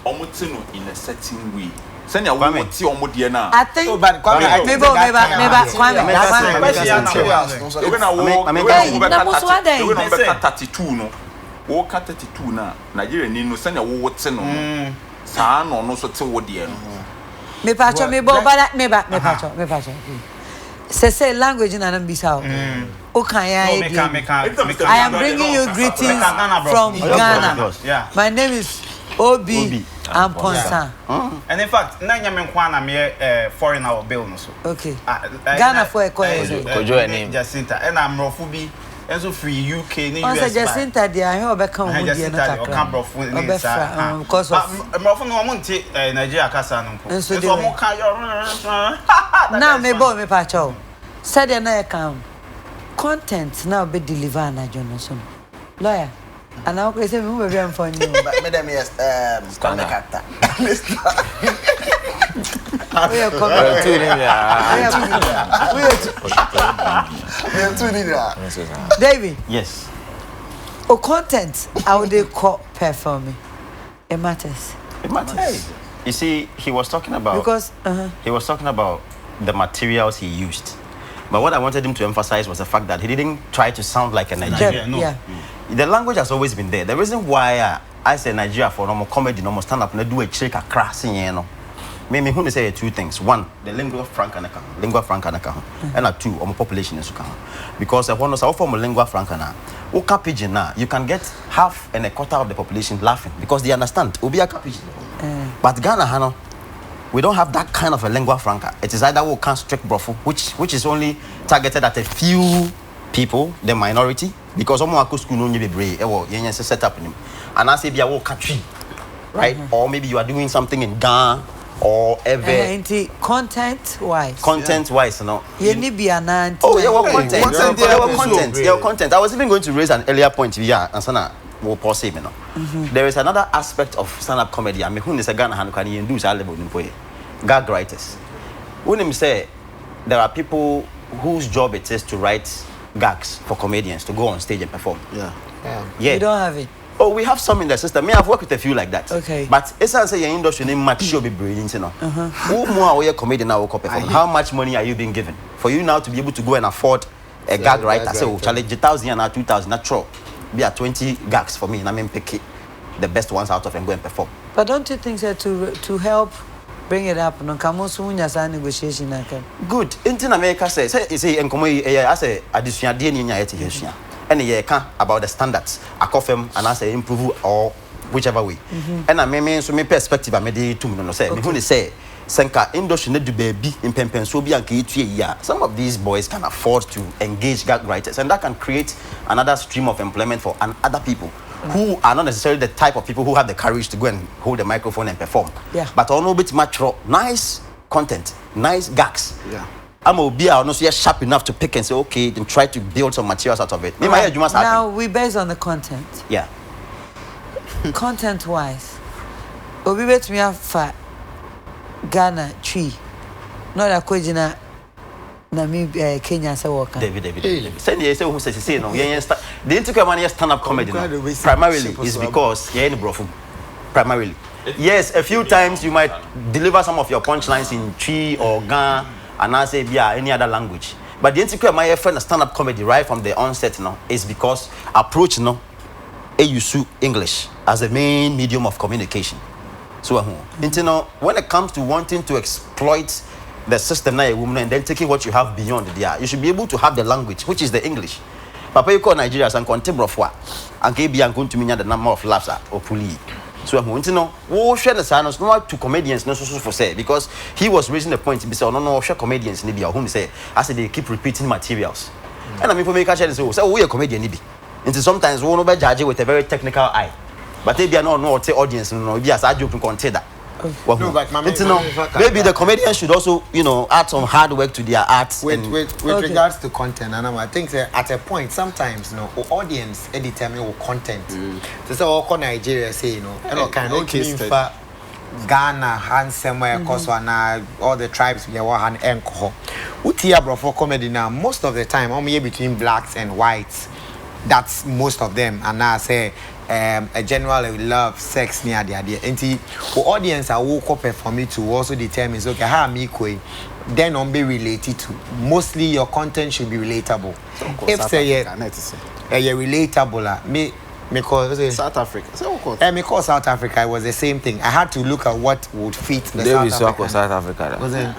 Omuti no in a certain way. Send your woman ti omudie na. I think but maybe Kwame 32 no. Wo ka 32 na Nigeria ni no send your wo te no. Sa no so te wo die no. Me pacho me pacho. Say language in an bisao. I am bringing you greetings from Ghana. Yeah. My name is Obi Amponsa. And in fact, Nanya Menkwana me foreigner bill no so. Okay. Ghana for a Kojo name Jacinta. And I'm Rofubi. And so free UK ni US. Jacinta dia he obeka ho die no kakra. Can Brofu ni sa. Because of Brofu no mo nti Nigeria kasa no ko. So mo kan yo. Now me bo me pacho. Said na come. Content now be deliver na Johnson. Lawyer. And now we say me be am for you. But madam yes Scanner. We are coming. David. Yes. Content, how they call performing. It matters. It matters. You see, he was talking about he was talking about the materials he used. But what I wanted him to emphasize was the fact that he didn't try to sound like a Nigerian. Yeah. The language has always been there. The reason why I say Nigeria for normal comedy, normal stand-up, and do a trick a crashing, you know. Me who say two things. One, the lingua franca and two, population is because I want to say from lingua franca now. Pidgin now, you can get half and a quarter of the population laughing because they understand. Obi pidgin. But Ghana, Hano, we don't have that kind of a lingua franca. It is either we can strict brofu, which is only targeted at a few people, the minority, because set up in him. And I say be a country, right? Or maybe you are doing something in Ghana or ever. Content wise, no. Content. I was even going to raise an earlier point. Yeah, and sana will pause him, you know. There is another aspect of stand-up comedy. I mean, who is a Ghana hand can you do gag writers. When him say there are people whose job it is to write gags for comedians to go on stage and perform. Yeah. You don't have it. Oh, we have some in the system. Me, I've worked with a few like that. Okay. But it's as a industry name much show be brilliant, you know. Who more are comedian now perform? How much money are you being given for you now to be able to go and afford a gag writer? So challenge 1,000 and 2,000. Natural. Be at 20 gags for me, and I mean pick the best ones out of and go and perform. But don't you think that to help bring it up, no come on negotiation good. In America say and come I say additional DNA and about the standards I confirm and I say improve or whichever way. And I mean so my perspective I made to no say me say senka industry need to baby in pempen so be and some of these boys can afford to engage gag writers and that can create another stream of employment for other people who are not necessarily the type of people who have the courage to go and hold the microphone and perform. Yeah. But all bit mature, nice content, nice gags. Yeah. I'm a be not so sharp enough to pick and say, okay, then try to build some materials out of it. Now we base on the content. Yeah. content wise obi betumi afa Ghana tree no da kojina na me Kenya say work David send you say who say no the intercommunity stand up comedy primarily is because you're in Brofum primarily. Yes, a few times you might deliver some of your punchlines in Chi or Ga and I say any other language. But the intercommunity friend stand up comedy right from the onset is because approach use English as the main medium of communication. So when it comes to wanting to exploit the system now, woman, and then taking what you have beyond there, you should be able to have the language, which is the English. Papa, you call Nigerians and contemporary, and KB and going to mean the number of laughs or puli. So share the silence no to comedians no so for say because he was raising the point to be say no share comedians ni be whom say as they keep repeating materials. And I mean for me catch say we a comedian ni be. Until sometimes we no be judge with a very technical eye. But they be no audience no be as I joke consider. No, but maybe the comedians should also, add some hard work to their arts. With regards to content, and I think that at a point, sometimes, audience determine what content. So, all Nigeria say, Ghana, handsome, all the tribes, we are hand encore. Utia for comedy now, most of the time, only between blacks and whites. That's most of them, and now I say. A general love sex near the idea. And the audience I woke up for me to also determine okay how am I then on be related to. Mostly your content should be relatable. If say you're relatable, me call South Africa. Me call South Africa. It was the same thing. I had to look at what would fit the South Africa. Was it?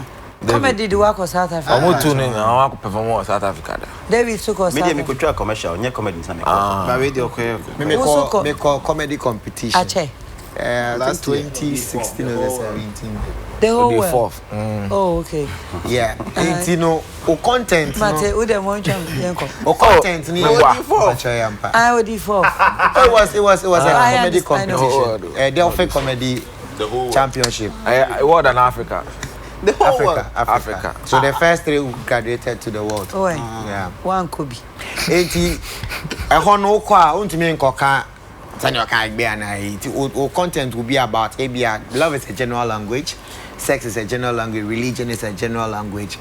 Comedy do work for South Africa. I'm tuning. I want to perform in South Africa. David took us. Media me could try commercial. Nye comedy na me. My radio okay. Me call comedy competition. Ache. Last 2016 or 17. The whole world. Fourth. Oh, okay. Yeah. O content. Mate, who the one champ? O content ni. I would default. It was a comedy competition. Delphi comedy championship. World and Africa. The whole Africa. So the first three who graduated to the world. Oh, yeah. One could be. 80. I don't know what me nkoka. Sanyo can be an content will be about love is a general language, sex is a general language, religion is a general language,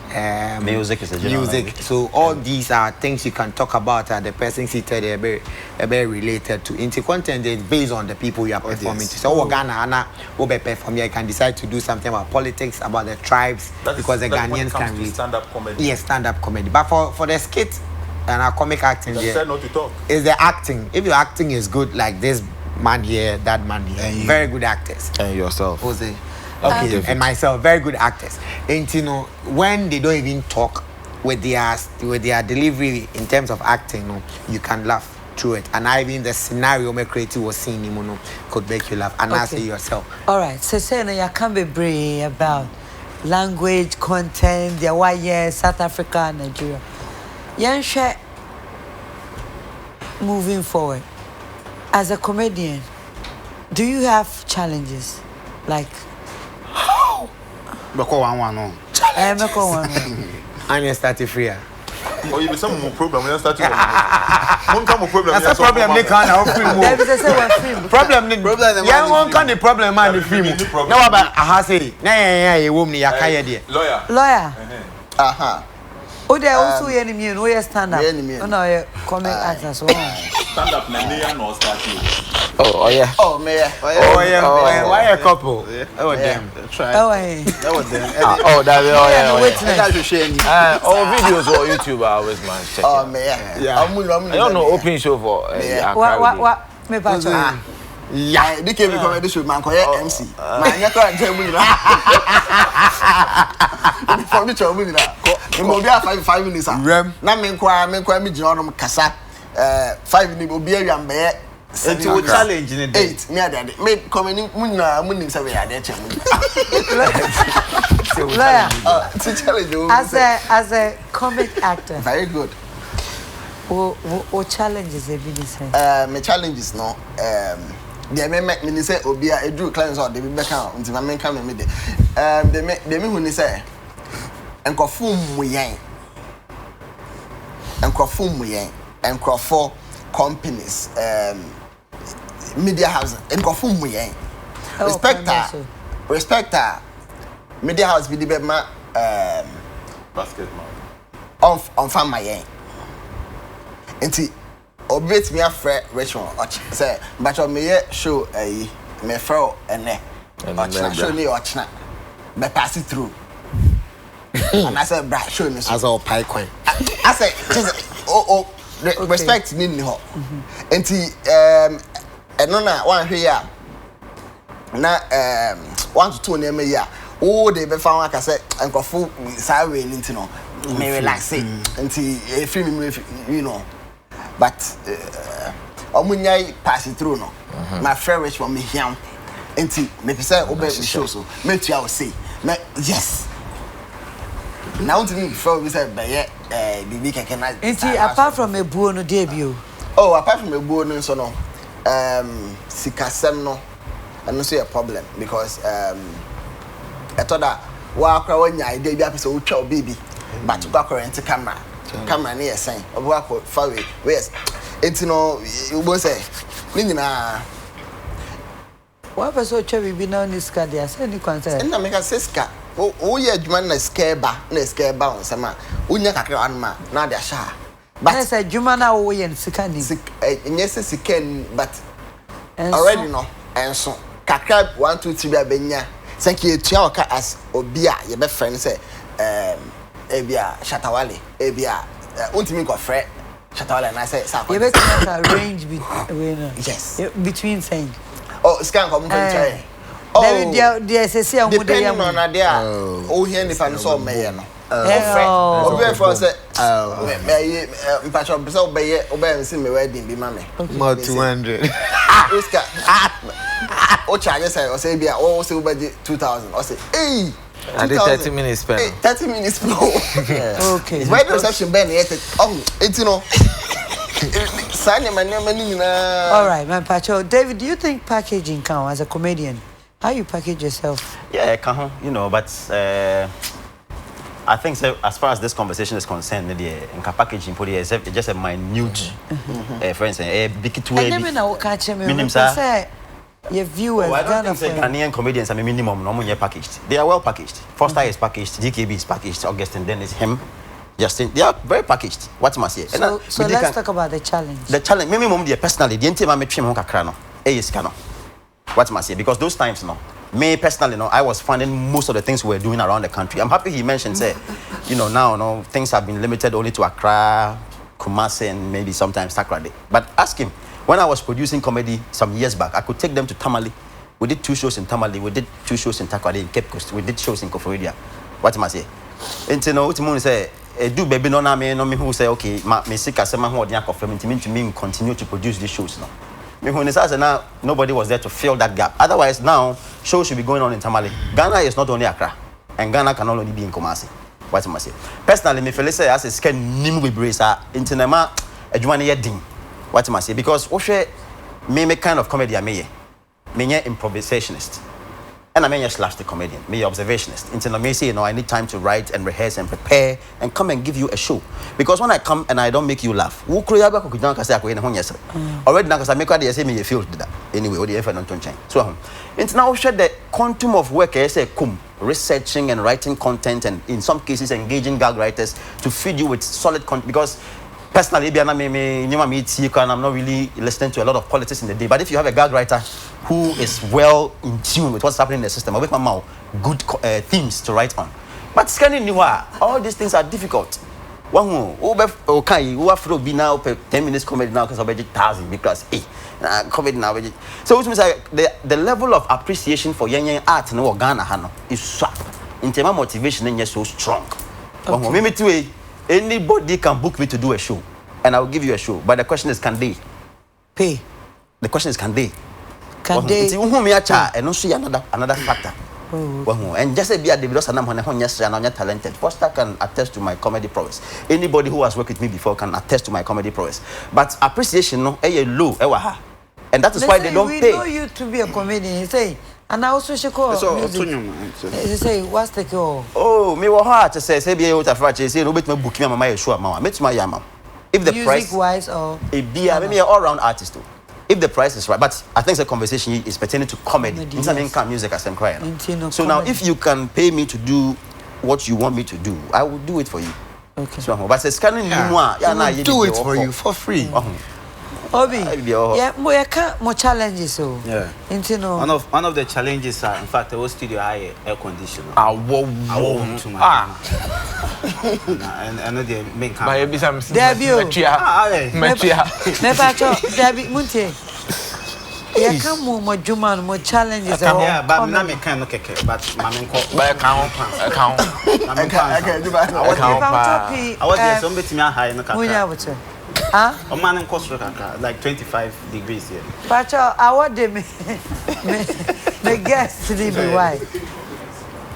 music is a general language. So all these are things you can talk about. The person seated very related to. Into content is based on the people you are performing to. So Ghana, perform, you can decide to do something about politics, about the tribes, because the Ghanaians can really stand-up comedy. Yes, stand-up comedy. But for the skit and our comic acting, not to talk. Is the acting. If your acting is good, like this man here, that man here, and very good actors. And yourself. Jose. Okay. And myself, very good actors. And when they don't even talk with their delivery in terms of acting, you can laugh through it. And even the scenario my creative was seeing, could make you laugh. And I say yourself. All right. So say you can't be brave about language, content, the why South Africa, Nigeria. Yansha, moving forward, as a comedian, do you have challenges? Like, I'm a starting free. Oh, you be some more problem. We are starting. One come problem. That's a problem. They can't help you. Problem. Yeah, one can the problem man the film. No, about I say, nah, woman, ya kaya dia. Lawyer. Aha. Oh, they also enemy. No, you stand up. No, you comic actors. Stand up, na no starting. Oh yeah. Oh yeah. Why a couple? Oh damn. Try. Oh yeah. That was them. Oh that yeah. That should share. All videos on YouTube I always man check. Oh man. Yeah. I don't know open show for. What? Me patch. Yeah, they came comedy show man call MC. Man, you can't tell me for me to me that. We go be 5 minutes. Na me kwa me jino kasa 5 minutes obi awam be. It's a challenge in a day. 8 me adade. Me comedy munim say we ade chem. It's a challenge. As a comic actor. Very good. What challenges have been said? My challenges no they me say obi a edu clients or they be back out until me come me dey they me hu ni say enkofum mu yen enkofo companies media house and go for me. Respect her. Media house be the bema basketball. On fan my yen. Enti obet me a friend Richmond. Say, but on me show me fro and ne. Show me watch me pass it through. And I said, "Bra, show me." As all pie coin. I said, respect me ni ho. Enti and no na one here. Na 1 to 2 name here. Oh, they be found like I said, and go full sorry into no. Me relax it until you know. But omunyai pass it through no. My friend rich for me here. Until me say obey show so. Me to I will say. Yes. Now to me before we say BB can apart from a buo no debut. Oh, apart from a buo no so no. Sikasem no. And no say a problem because I thought that wa akra wanya idea bi apese wo twa baby but go current camera near saying obo far away yes enti no you go say ni nyina wa person twa bibi na ni ska dia say ni kwanse na make say ska o ye adwuma na ska ba on sama unya kakra an ma na dia sha but say adwuma na wo ye ska ni nyese ska but already no enso kakra 1 2 3 abenya thank you to as obia ye be friend say ebia Shatawale ebia untimi ko frɛ Shatawale na say sa you be range between yes between saying oh scan come try oh there say am dey am no na there oh here ni fa no so meye no obia for say me mpacho be say obey me me wedding bi ma me more 200 Oscar o charge say o say bia o say budget 2000 o say hey I did 30 minutes spend. 30 minutes spend. Okay. Why the reception ben yet? It's you know. All right, man, Pacho. David, do you think packaging can as a comedian? How you package yourself? Yeah, can you know, but I think so, as far as this conversation is concerned, the packaging put is just a minute for instance, a big two. I never know catch me. Your viewers, I don't think Ghanaian comedians are minimum normally packaged. They are well packaged. Foster is packaged, DKB is packaged, Augustine, then it's him, Justin. They are very packaged. What must I say? So let's talk about the challenge. The challenge, minimum, personally, the entire me trim honka krano. Is cano. What must I say? Because those times, me personally, I was finding most of the things we were doing around the country. I'm happy he mentioned, say, now, things have been limited only to Accra, Kumasi, and maybe sometimes Takrade. But ask him. When I was producing comedy some years back, I could take them to Tamale. We did 2 shows in Tamale. We did 2 shows in Takrade, in Cape Coast. We did shows in Koforidua. What am I say? And you know, what you say? Do baby no me who say okay, me sick asema ho odian confirm to me continue to produce these shows now. Me who say now nobody was there to fill that gap. Otherwise now shows should be going on in Tamale. Ghana is not only Accra, and Ghana can only be in Kumasi. What am I say? Personally, me feel say as a scan nim we brace into nama adwuma ye din. What am I say? Because me kind of comedy I me improvisationist. And I mean slapstick comedian, me observationist. Until I say, I need time to write and rehearse and prepare and come and give you a show. Because when I come and I don't make you laugh, already now because I make what say me feel that anyway, what the effort don't change. So it's now share the quantum of work I say researching and writing content and in some cases engaging gag writers to feed you with solid content because personally, I'm not really listening to a lot of politics in the day. But if you have a gag writer who is well in tune with what's happening in the system, I'll make my mouth good themes to write on. But scanning new, all these things are difficult. One okay, who have be now 10 minutes comedy now because of 1,000 because comedy now. So which means the level of appreciation for young art in Ghana is so in terms of motivation is so strong. Okay. Anybody can book me to do a show, and I will give you a show. But the question is, can they pay? The question is, can they? Can they? And also another factor. And just say, be a talented. Foster can attest to my comedy prowess. Anybody who has worked with me before can attest to my comedy prowess. But appreciation, low, and that is why they don't pay. We know you to be a comedian. You say. And I also should call you say, what's the call? Oh, me wa heart to say be able to franchise say no bet me book me my show ma. Met my yama. If the music price wise or a be a me all round artist too. if the price is right, but I think the conversation is pertaining to comedy. Music as I'm crying. So now, if you can pay me to do what you want me to do, I will do it for you. Okay. So, but it's kind of do it for you for free. Obi, yeah, we can't more challenges. So yeah, one of the challenges are, in fact, the whole studio high air conditioner. And the main camera. Yeah, come more Juman, more challenges. Yeah, but I'm not making okay, but my account. I was somebody me high in the huh? A man in Costa Rica, like 25 degrees here. But I want them me guess to be why.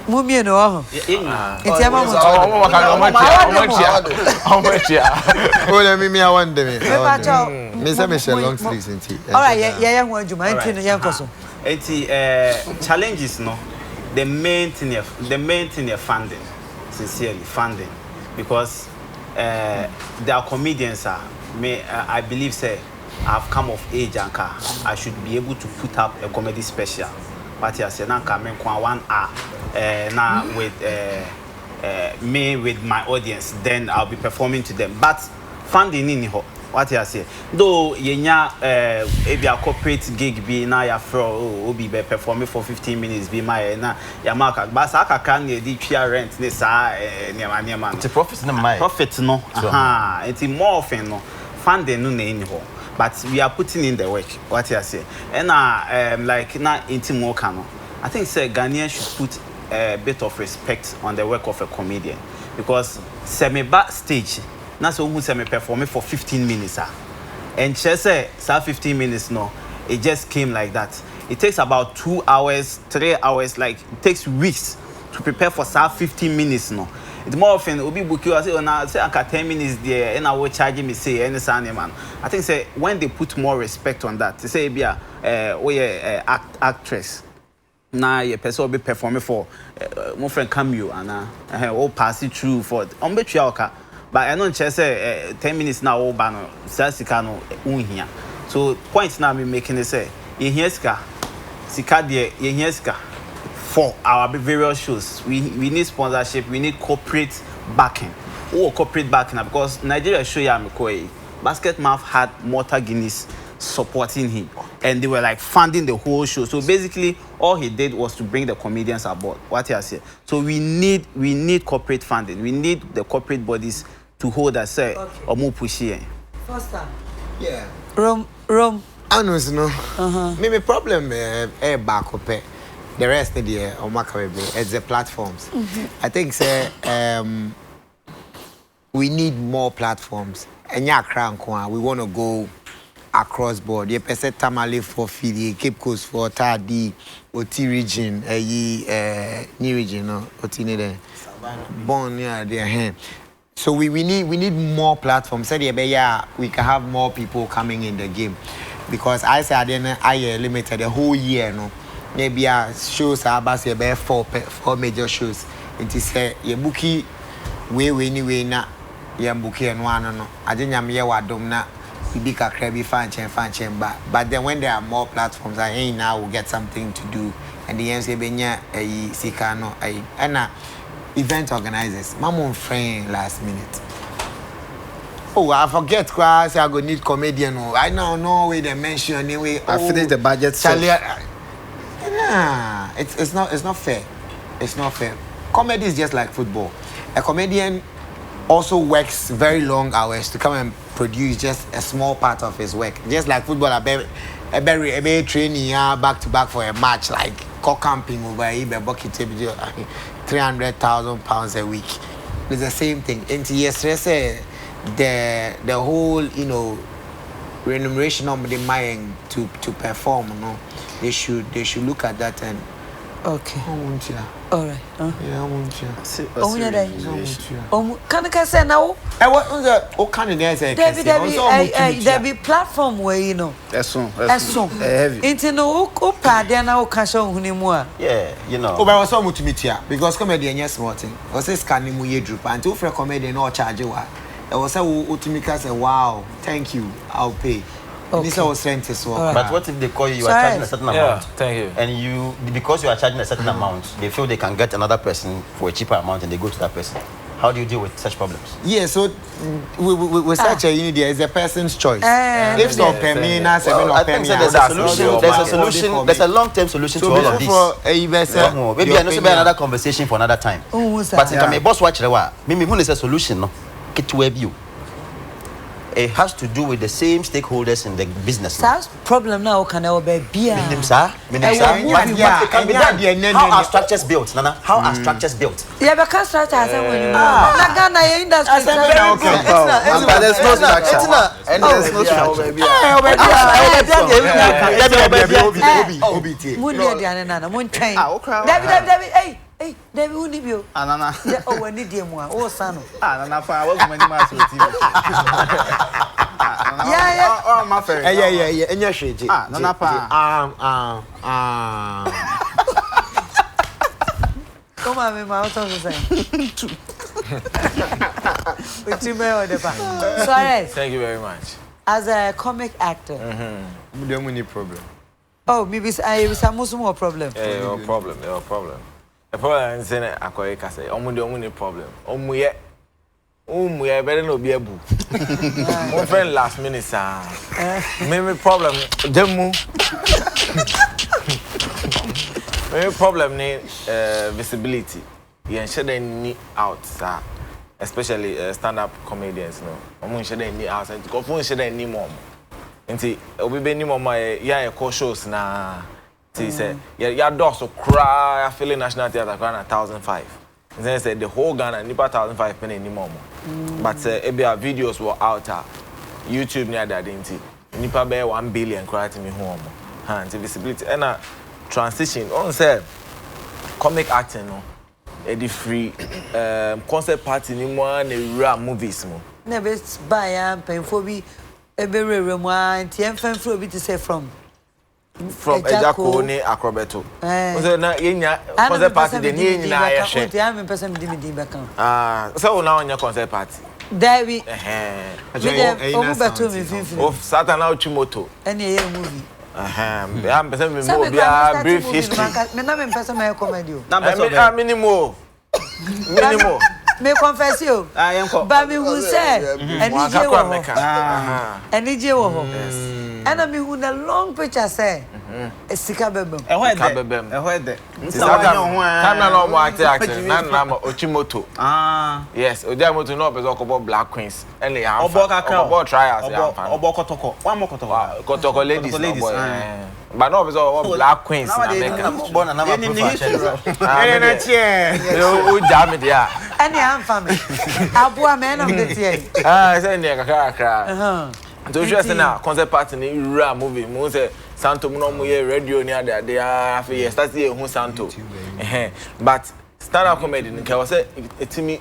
Mummy no. It's a mama. How much? Oh, me I want them. Me say me share long sleeves in tea. All right, yeah, want you mind to young person. Challenges no. The main thing is funding. Sincerely funding, because there are comedians I believe say I've come of age and I should be able to put up a comedy special. But I say now come in 1 hour now with me with my audience, then I'll be performing to them. But funding in what I say, though if your corporate gig be now your fro be performing for 15 minutes be my na ya mark but I can the pure rent this the profit no my profit no it's more often no funding no any but we are putting in the work what I say and like now into more cano I think say Ghanaians should put a bit of respect on the work of a comedian, because semi backstage na so who say me performing for 15 minutes and she say 15 minutes no, it just came like that. It takes about 2 hours 3 hours, like it takes weeks to prepare for 15 minutes no. It's more often obi book you say na say 10 minutes there and I will charge me say any Sunday man. I think say when they put more respect on that, they say be actress na your person will be performing for my friend cameo and all pass it through for but I don't just say 10 minutes now all ban sika here. So point now me making it say here sika there here sika for our various shows. We need sponsorship, we need corporate backing. Corporate backing because Nigeria show ya me Basket Mouth had Mortar Guinness supporting him and they were like funding the whole show. So basically all he did was to bring the comedians aboard. What I say. So we need corporate funding. We need the corporate bodies to hold us or more pushy. First time. Yeah. Rome. I know no. Me problem back up. The rest of the year it's the platforms. I think say we need more platforms. And we want to go across board. You person Tamale for Fili, Cape Coast for Tadi, Oti region, new region, no, Oti ne born near their hand. So we need more platforms. Said we can have more people coming in the game, because I said I limited the whole year, no. Maybe shows are about say four major shows. It is ye bookie we anyway na ye bookie and one no. I didn't am ye wadom na. Be crabby fan but then when there are more platforms, I now will get something to do. And the MC Benya Sikano and event organizers. Mamon friend last minute. Oh, I forget class. I go need comedian. I now know where they mention anyway. I finished the budget. Nah, it's not fair. It's not fair. Comedy is just like football. A comedian also works very long hours to come and produce just a small part of his work. Just like football, I be training back to back for a match, like camping over here, bucket £300,000 a week. It's the same thing. And yesterday, the whole remuneration of the mind to perform, they should look at that and okay. All right. Yeah, I want you. Can I say now? What kind of guys? There be platform where That's heavy. Into no opa there now cash on hunimua. Yeah, Oh, but I was so much to meet here because comedian yes small thing. Was this scanning mu yedrup and two for comedian or charge you. I was so Utimika say wow, thank you, I'll pay. This is strength as well. But what if they call you, you are charging a certain amount? Yeah, thank you. And you, because you are charging a certain amount, they feel they can get another person for a cheaper amount and they go to that person. How do you deal with such problems? Yeah, so with such a unit, there is a person's choice. If so, there's a solution. There's a solution. There's a long-term solution to all of this. Maybe I know about another conversation for another time. But if my boss watch the wa, maybe who is a solution? No, get to web you. It has to do with the same stakeholders in the business. That's problem now. Can I be beer? But it can be done. How are structures built, Nana? How are structures built? Yeah, because structure has when you Ghana industry. But there's no structure. And there's no structure. David, hey, David, who need you? Anana. Oh, we need you more. Oh, son. Anana, I was many months with you. Yeah. Oh, my friend. Yeah. And your shade. Nana, Come on, me, my husband is saying. Suarez. Thank you very much. As a comic actor. We don't have any problem. Oh, maybe I have some more problem. Yeah, no problem. The problem is saying I can't say. Only problem. We better not be able. My friend last minute, sir. Maybe problem. Demu. Maybe problem need visibility. You should need out, sir. Especially stand-up comedians, no. I'm should need outside. Go for should need more. Inti, we be need more. Yeah, shows na. See, say, your dogs so cry. I feel in National Theatre crying 1,500. And then say the whole Ghana nipa 1,500 penny anymore. But our videos were out. YouTube near that inti. Nipa be 1 billion cry to me home. Inti visibility. And transition. On say comic acting no. The free concept party ni mo na rap movies mo. Na be buy am painful be ebere remu anti enfan fro bi to say from Ejako ni Acrobato. So na yenya concept party de ni nyina ya hwe. Anti am person di back. So na on your concept party. David. Omu beto me finfin. Of Satan out moto. Any ye movie. I'm person me mo bia brief history. Me na me person me comedy o. Na minimum. Me confess you. Ba me who say enije wo ho. Enije wo ho. And me who na long picture say esika bebem. Ehwede. Kana no mo act na mo ochimoto. Yes, ojamoto no person ko Black Queens. Ene ya. Obo trials ya. Obo kotoko. One more kotoko. Kotoko ladies. But no person Black Queens na make. Born na professional. Na tie. O jam dia. Ene am family. Abua me na me tie. Say ne kakra. So just na concept party ni rap movie mo say Santo mo no mo ye radio ni ade afi ye start ye hu Santo. But stand up comedy ni ka say etimi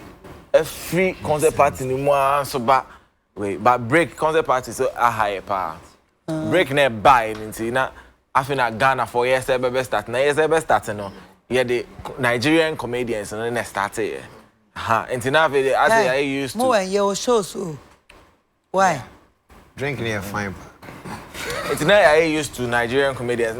free concept party ni mo so ba wait but break concept party so a high pa. Break na buy nti na afi na Ghana for years e be start na years e be start no ye the Nigerian comedians no na start here. Nti na afi as I used to mo when you show so why drinking here fine. It's not I used to Nigerian comedians.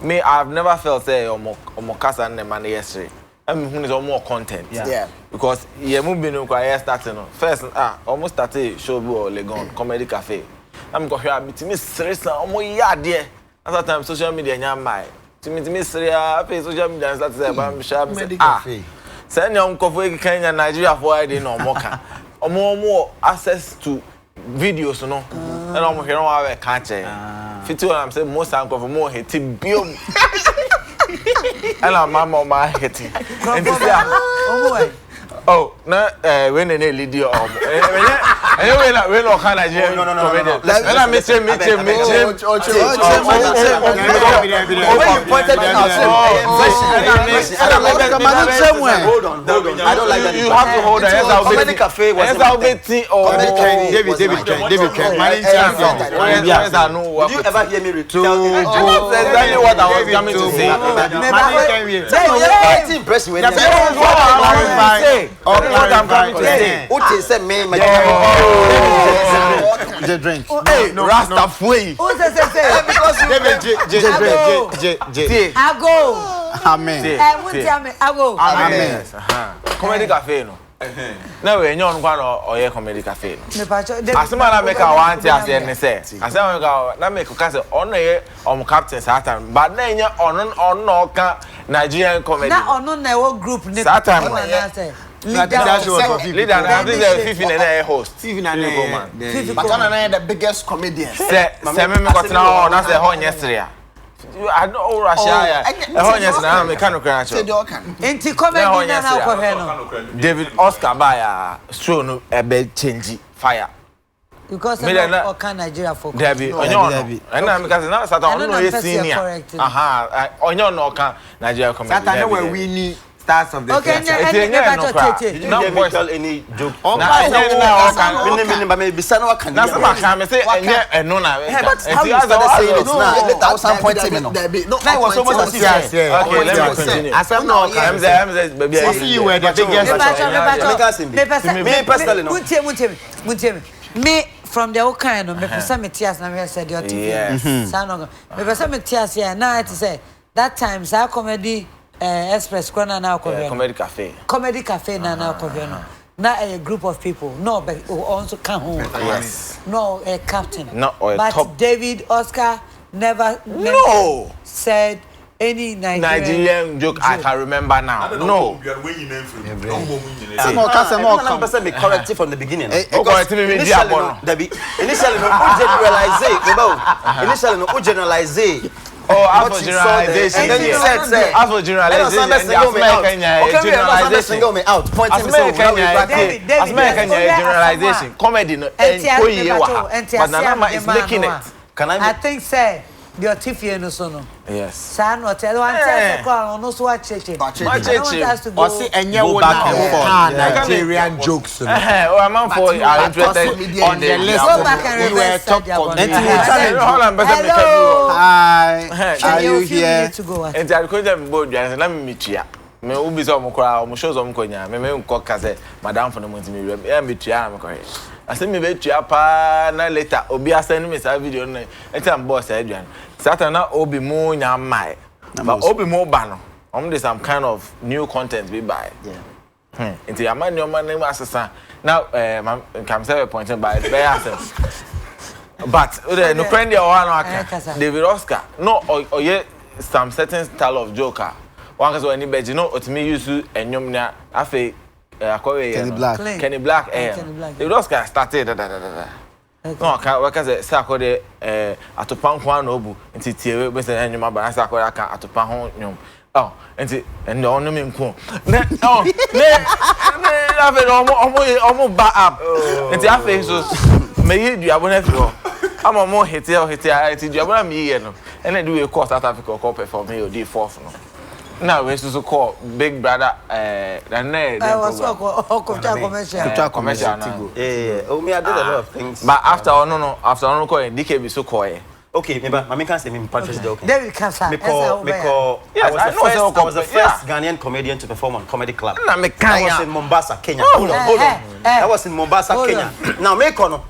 Me, I've never felt say Omokasa and the man yesterday. I mean, who is more content. Yeah. Because you move in to starting first. Almost started Showbiz or Legon Comedy Cafe. I'm going to be serious. Almost yard there. At that time, social media nyamai. To me serious. Social media started say about Comedy Cafe. Send your uncle for Kenya Nigeria for I didn't know Moka. Or more access to videos no and I'm here on our catch fit to I'm say most uncle for more hit bill and I'm mama hitting oh no when any lead you anyway when no can Nigeria no and I me you pointed it out, hold on. I don't like that. You have to hold on. Comedy Cafe was David, Did you ever hear me tell you? That's exactly what I was coming to say. Hey, Rasta Fui. I go. Amen. I go. Amen. Comedy Cafe, no. No, we know one or Comedy Cafe. Asema make a want to say and say. Asema na make ka on on captain Satan, but then on no Nigerian comedy. Na on no group Satan. Leader, I think they're 15 and a host. 15 and a but one the biggest comedian. Say me got now, that's the whole yesterday. I know Russia. The whole yesterday, I'm a kind of crash. Ain't comedy now? David Oscar by Stone a bed change fire. Because I can Nigeria for Debbie, and I'm because now Satan senior. Aha, on your no can Nigeria comedy. Satan where we need. Of the okay, did you hear me tell any joke? Maybe son of a that's what I say. And no, but how you started saying it now? 1,000.7. That was almost a yes. Okay, let me continue. I said no. I'm baby. See you were the biggest. Me from the old kind of me person me tears na me said your TV. Sanogo. Me person me tears here now to say that time sa comedy Express Corner now Comedy Cafe. Comedy Cafe now cover. Not a group of people. No, but who also come home. Yes. No, a captain. No, or a but top. David Oscar never said any Nigerian joke I can remember now. No. I'm be corrective from the beginning. Initially, no generalize. Oh, after generalization. Then you said, after generalization, single me out. Pointing generalization. Comedy, but Nana is making it. Can I think, say, your Tiffy no sono. Yes. Son or tell one tell no so watch it. Or see and you back and Nigerian jokes. Oh, I'm for are interested on the list. Go back and reverse top Hello. Hi. Are you here? And I couldn't board let me meet you. Me ubi so mo kra mo show so mo konya me nko ka say madam for no monti me e me tua am ko I say me be tua pa na later obi asend me sa video no etam boss aduan Satan na obi mo nya mai but obi mo ba no dey some kind of new content we buy into your man your man name assassin now come say point by the but no friend your one David Oscar no or ye some certain style of joker one cause any bed you know otimi use enyom na afi akọwe Kenny Black the Oscar started no ka we cause say akọde atopan kwa na obu nti tie we say enyom aba say akọde aka atopan ho nyom oh nti and onu me nko na oh ne afi omo ba up nti afi so me yi duabona fi ho ama mo hit nti duabona me yi no and do we course South Africa call perform here the fourth no. No, we used to call Big Brother. I was commercial. Oh, me, I did a lot of things. But after after calling DKB so quiet. Okay, maybe I can't say me punches the okay. David Kasa. Yes, I was the first Ghanaian comedian to perform on Comedy Club. I was in Mombasa, Kenya. Hold on. I was in Mombasa, Kenya. Now, me kono.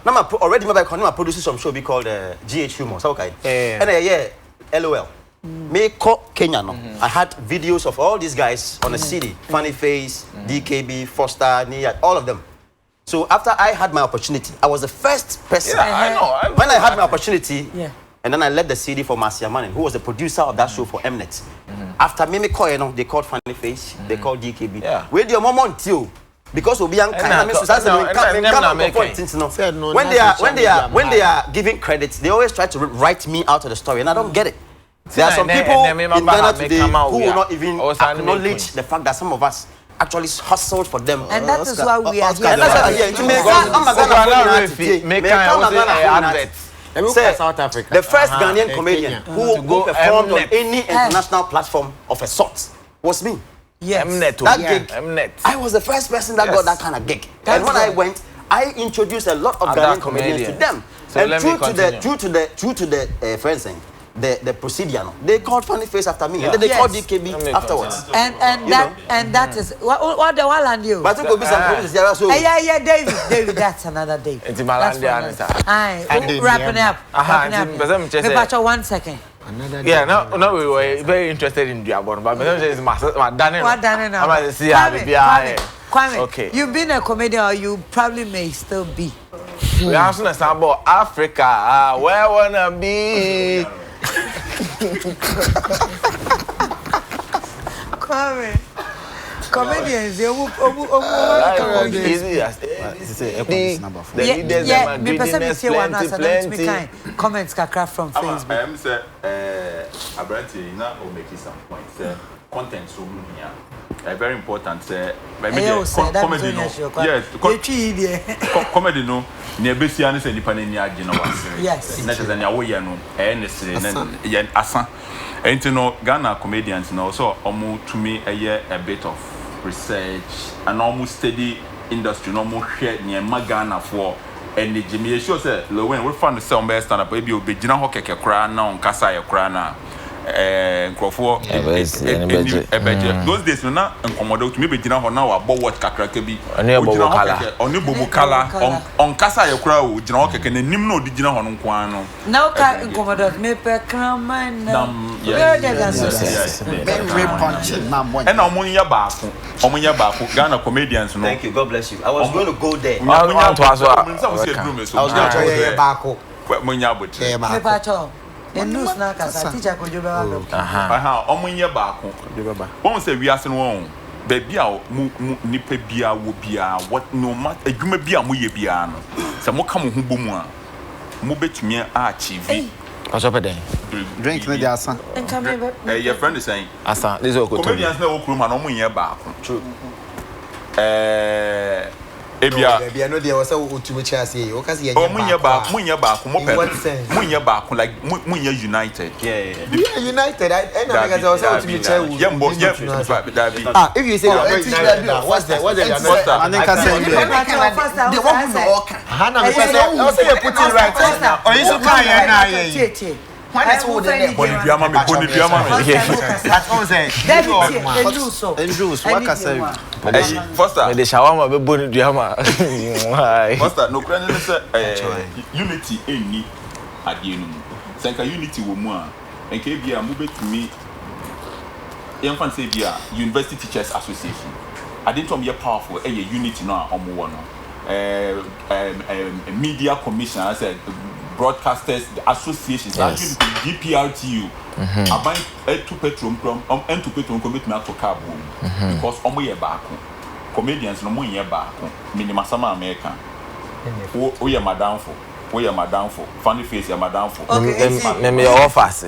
Now, already my producer some show be called GH Humor. Okay. And LOL. Me call Kenya no. I had videos of all these guys on a CD. Funny Face, DKB, Foster, Nia, all of them. So after I had my opportunity, I was the first person. Yeah, I know. When I had my opportunity, and then I led the CD for Marcia Manning, who was the producer of that show for Mnet. After me call, you know, they called Funny Face, they called DKB. Yeah. Wait your moment too. Because when they are giving credits, they always try to write me out of the story, and I don't get it. There are some people in Ghana today who will not even acknowledge the fact that some of us actually hustled for them. And that is why we are here. South Africa. The first Ghanaian comedian who performed on any international platform of a sort was me. Yes. That gig, I was the first person that got that kind of gig. And when I went, I introduced a lot of Ghanaian comedians to them. So and true to the friends saying, the procedure, they called Funny Face after me, and then they called DKB afterwards. And that is what the one and you. But go be some so. Yeah, David, that's another day. It's Malandia. Wrapping up. Wrapping up. 1 second. Yeah, no, we were very interested in Diabon, but it's my Danny. What Danny now? I'm see Kwame, okay. You've been a comedian, or you probably may still be. We are asking about Africa. Where wanna be? Kwame. Comedians, Yeah, me person say one as me comments kakra from Facebook. I am say Abrante na o make some points. Content so here. Very important comedy no. Yes, comedy no. Ne besia ne se nipa na ni age na wasere. Yes. Na cheze na wo ye no ne sere na ye asa. Enti no Ghana comedians no so omo to me a bit of research and almost steady industry no more share near Ghana for and Jimmy sure say Lowen we find the sound best stand up maybe obejina ho keke kra na on kasa ye kra na nkrofo those days na nkomodo to me bejina ho na wa bo what kakra ka bi oni bobo kala on kasa ye kra o jina ho keke na nim na odigina ho no nko an no now ka nkomodo me pe kraman na very punching na mo and omunya baako Ghana comedians no. Thank you, God bless you. I was going to go there. I was going to baako munya bote me pacho en news na kasa teacher ko jobe wa do omunya baako won say wiase no won ba bia mu nipa bia wo bia what no matter adwuma bia mo ye bia no se mo ka mo ho bomu a mo betumi a achieve drink na dia asa your friend is saying asa this is comedians na wo kuruma no munya baako true ebia no dey was otumi chase o kasi munya baako mo pe munya baako like munya united yeah united and I guess was otumi chase if you say you are united what's the and then can say the one who walk hana me say you put it right o you so kan ya na ye when it's all there boni biama me that's all say Endruso what can say Foster the shawarma be boni biama Foster no kran no say unity eni ade no senka unity wo mu a enka bia mo betumi yemfan say bia University Teachers Association ade to me powerful unity no a omo wo no media commission I said broadcasters associations GPRTU aban to petrol from to petrol commit me to cab because omo ye baako comedians no mo ye baako minima sama America o ye madam for Funny Face ye madam for me offers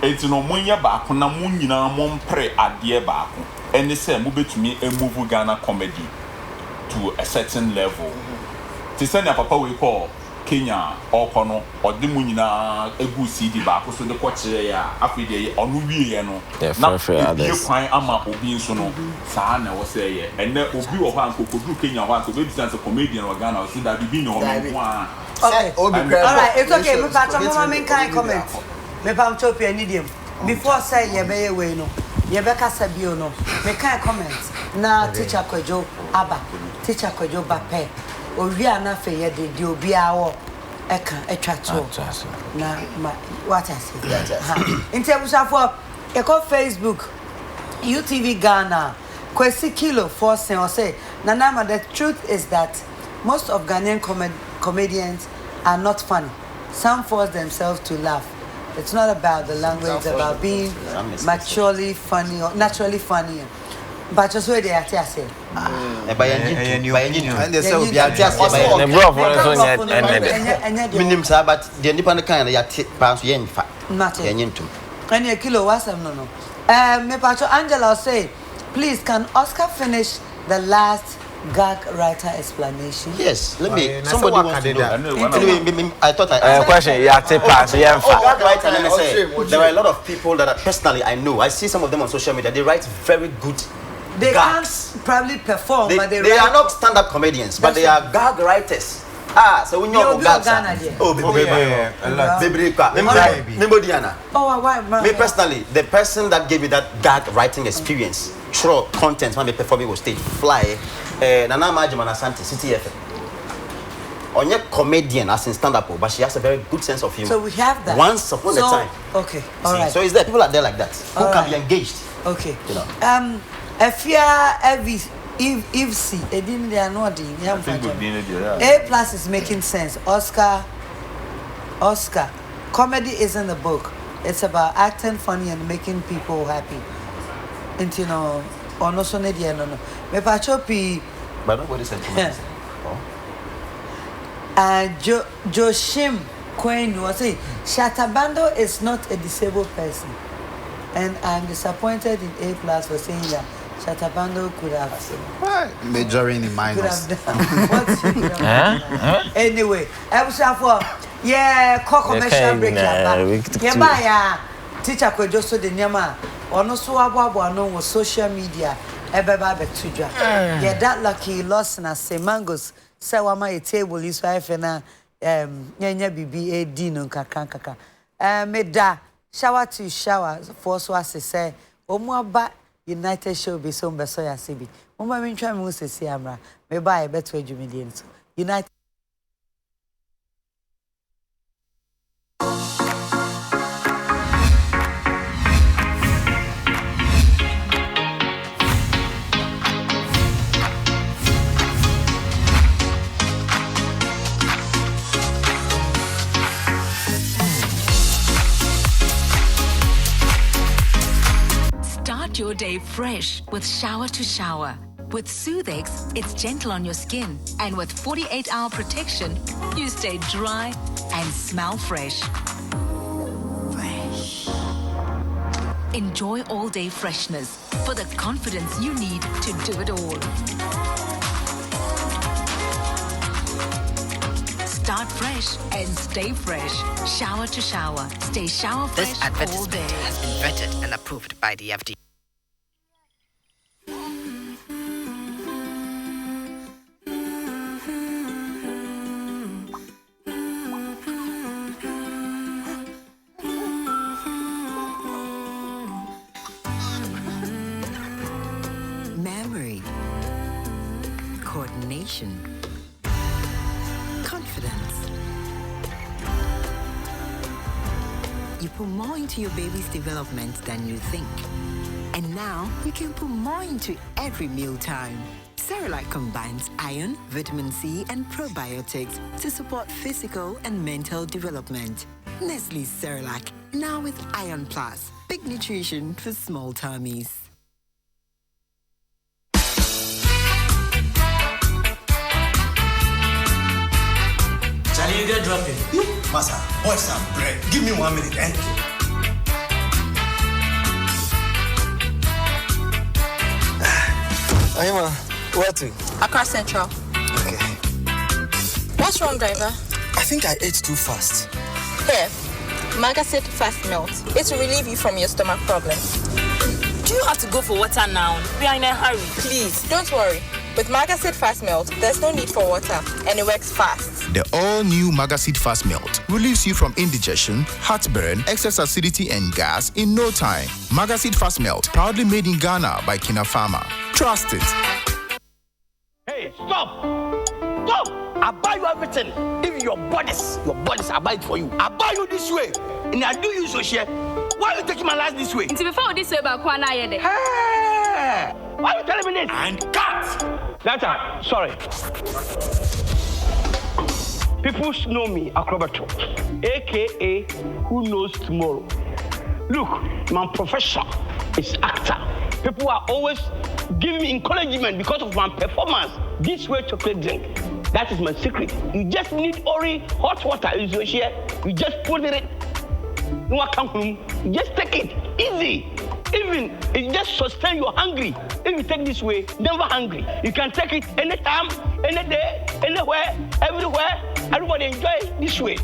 etino mo ye baako na mo nyina mo mpre ade baako ene say mo betumi move Ghana comedy to a certain level to send your papa we call Kenya okono odi mu nyina egu CD ba ko so de ko kire ya afide onu wie no na ye kwan ama obi nso no saa na wo say ye enne obi wo ha nkokodu Kenya ho anko be business comedian wa Ghana so that be no ho okay all right it's okay me pa mama men kan comment me pa mtopia nidium before say ye be ye we no ye be kasa bio no me kan comment na teacher Kwadwo aba teacher Kwadwo bape owi ana fe ye de obi awo eka etwa to na what I say ha intebusafo e ko Facebook UTV Ghana Kwesi Kilo force or say Nanama the truth is that most of Ghanaian comedians are not funny. Some force themselves to laugh. It's not about the language, it's about being maturely funny or naturally funny. But just where they are say. And they say we are just minimum but the independent kind of pounds yen fat. Nothing. And a kilo was no. Me Pacho Angela say, please can Oscar finish the last gag writer explanation? Yes, let me. Somebody wants to know. Anyway, I thought question. Yeah, take part. Yeah, gag writer. Let me say, there are a lot of people that personally I know. I see some of them on social media. They write very good. They gags. can't probably perform, but they are not stand-up comedians, but they are gag writers. So when you're gags, me personally, the person that gave me that gag writing experience, sure, content when they perform on stage, fly, Nana Majimana Santi, City FM. On your comedian as in stand-up, but she has a very good sense of humor. So we have that. Once upon a time. Okay, all right. So is there people are there like that who can be engaged? Okay. You know. If C, they didn't they are not in A+ is making sense. Oscar, comedy isn't a book. It's about acting funny and making people happy. And you know, or no so no. Me pachopi. But nobody said comedy. Joshim Queen was saying Shatabando is not a disabled person, and I'm disappointed in A+ for saying that. Shatabando could have majoring in minors. Anyway, I was for commercial break. Yeah, teacher could just so the Nyama or no so about no social media. Yeah, that lucky lost and I say mangoes. So my table is wife and Nyanya BBA Dino Kaka. Made da shower to shower for so as say, Omuaba. United Showbiz so beso ya sibi. Mama mi ntwa me usesi amra. Me buy beto adwumedie nso. United your day fresh with Shower to Shower. With Soothex, it's gentle on your skin. And with 48-hour protection, you stay dry and smell fresh. Fresh. Enjoy all-day freshness for the confidence you need to do it all. Start fresh and stay fresh. Shower to Shower. Stay shower fresh This all advertisement day. has been vetted and approved by the FDA. Memory, coordination, confidence. You put more into your baby's development than you think. And now you can put more into every mealtime. Cerelac combines iron, vitamin C, and probiotics to support physical and mental development. Nestle's Cerelac, now with Iron Plus. Big nutrition for small tummies. You get dropping. Massa, boy, some bread. Give me 1 minute, eh? Ayuma, where to? Accra Central. Okay. What's wrong, driver? I think I ate too fast. Here, Magacid Fast Melt. It will relieve you from your stomach problems. Do you have to go for water now? We are in a hurry. Please, don't worry. With Magacid Fast Melt, there's no need for water, and it works fast. The all-new Magacid Fast Melt relieves you from indigestion, heartburn, excess acidity, and gas in no time. Magacid Fast Melt, proudly made in Ghana by Kina Pharma. Trust it. Hey, stop! Stop! I buy you everything. Even your bodies, I buy it for you. I buy you this way, and I do you so share. Why are you taking my life this way? Until before this way, but Hey! Why are you telling me this? And cut! That's sorry. People know me, Acrobato, aka Who Knows Tomorrow. Look, my profession is actor. People are always giving me encouragement because of my performance. This way chocolate drink. That is my secret. You just need Ori hot water. You just put it. You just take it. Easy. Even it just sustain you hungry. If you take this way, never hungry. You can take it anytime, any day, anywhere, everywhere. Everybody enjoy this way.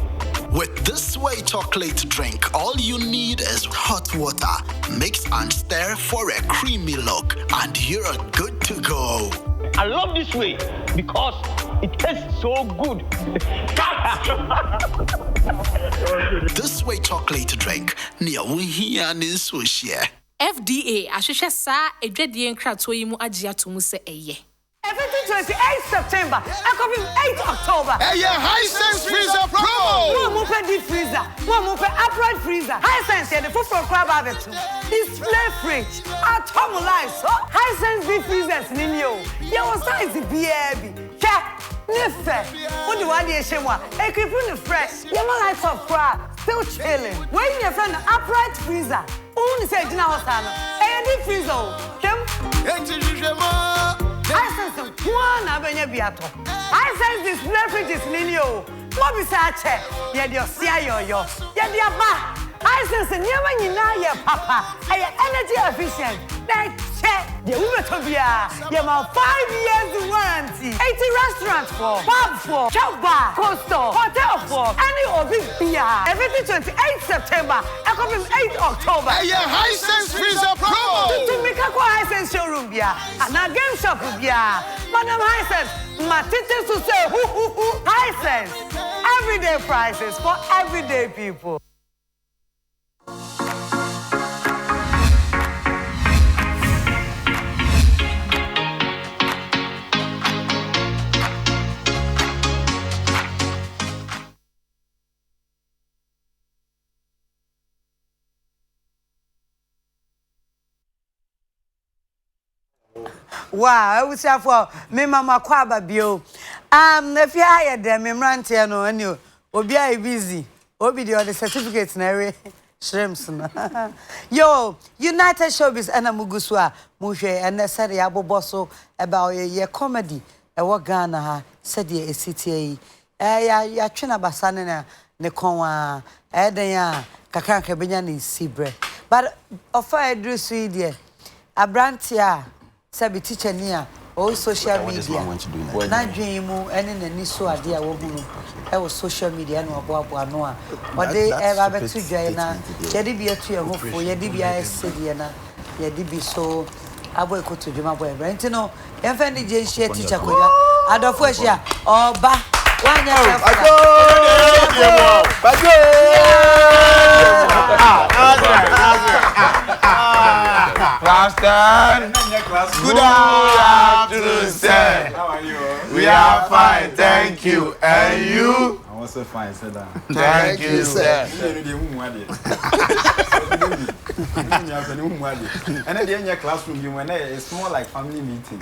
With this way chocolate drink, all you need is hot water. Mix and stir for a creamy look, and you're good to go. I love this way because it tastes so good. This way chocolate drink, near FDA, ahwehwe saa edwadie nkratoyi mu agye atomu se eye. Everything 28 September, I come 8 October. Hey, yeah, Hisense freezer promo. One move deep freezer, one move upright freezer. Hisense here, the food from crab have it. Display fridge, atomize. So Hisense deep freezers ninyo. Your size is BAB. Check. Nefe. What do I do? Shemwa. Equipment the fresh. Your lights of crab still chilling. When your friend upright freezer. Only say dinner hosano. Hey, deep freezer. Them. Hisense one abenye biato. Hisense display fridge is ninyo. Mo bi sa che. Ye di osia yo. Ye di aba. Hisense nyama nyina ye papa. Ay energy efficient. Like check. Ye umetobia. Ye ma 5 years warranty. 80 restaurants for, pub for, shop bar, coastal, hotel for, any obi bia. Everything 28 September. I come 8 October. Hey, yeah, Hisense freezer promo. To make a Hisense showroom bia. And a game shop bia. Madam Hisense, my teachers to say who. Hisense. Everyday prices for everyday people. Wow, I would say for me mama kwaba bio. If you hire them, me mrantia no anyo. Obi are busy. Obi the certificates na re shrimps na. Yo, United Showbiz and Muguswa Mushe and the said ya boboso about ye comedy. E wa Ghana ha said ye city ya twena basane na ne konwa e den ya kakranka benya ni sibre. But offer edru sui die. Abrantia Sabi teacher near all social media. Na dream mu ene nani so ade a wo hunu. E wo social media na obo ano a. Ode e ba betu dwan na. Yedi bi etu ye hofo, yedi bi asedi na. Yedi bi so abo ekoto dwuma boy. Enti no, emfa ni je nhia teacher koya. Adofo ahia oba. Wanya Bajo. Class 10. Good afternoon, sir. How are you? We are fine, thank you. And you? I'm also fine, sir. Thank you, sir. And then in your classroom, you went it's more like family meeting.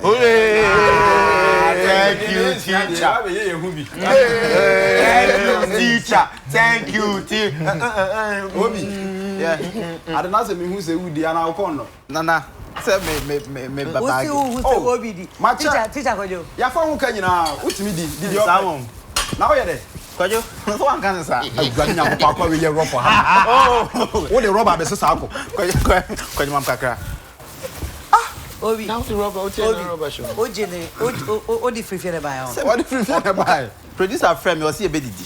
Thank you, teacher. Teacher. Thank you, teacher. Yeah. I don't know me who say who the anaconda. Nana. Say me baba. Who say Obi di? Teacher Kojo. Ya fa hu kan nyina, utimi di di Simon. Na wo ye de. Kojo. So wan kan sa. Agwani nya papa kwa we ye rough ha. Oh. Wo de rubber be sesa akọ. Kojo mam kakra. Obi. Now the rubber, rubber show. Ojene, o di free fere buy on. What the free fere buy? Producer friend me o see e be didi.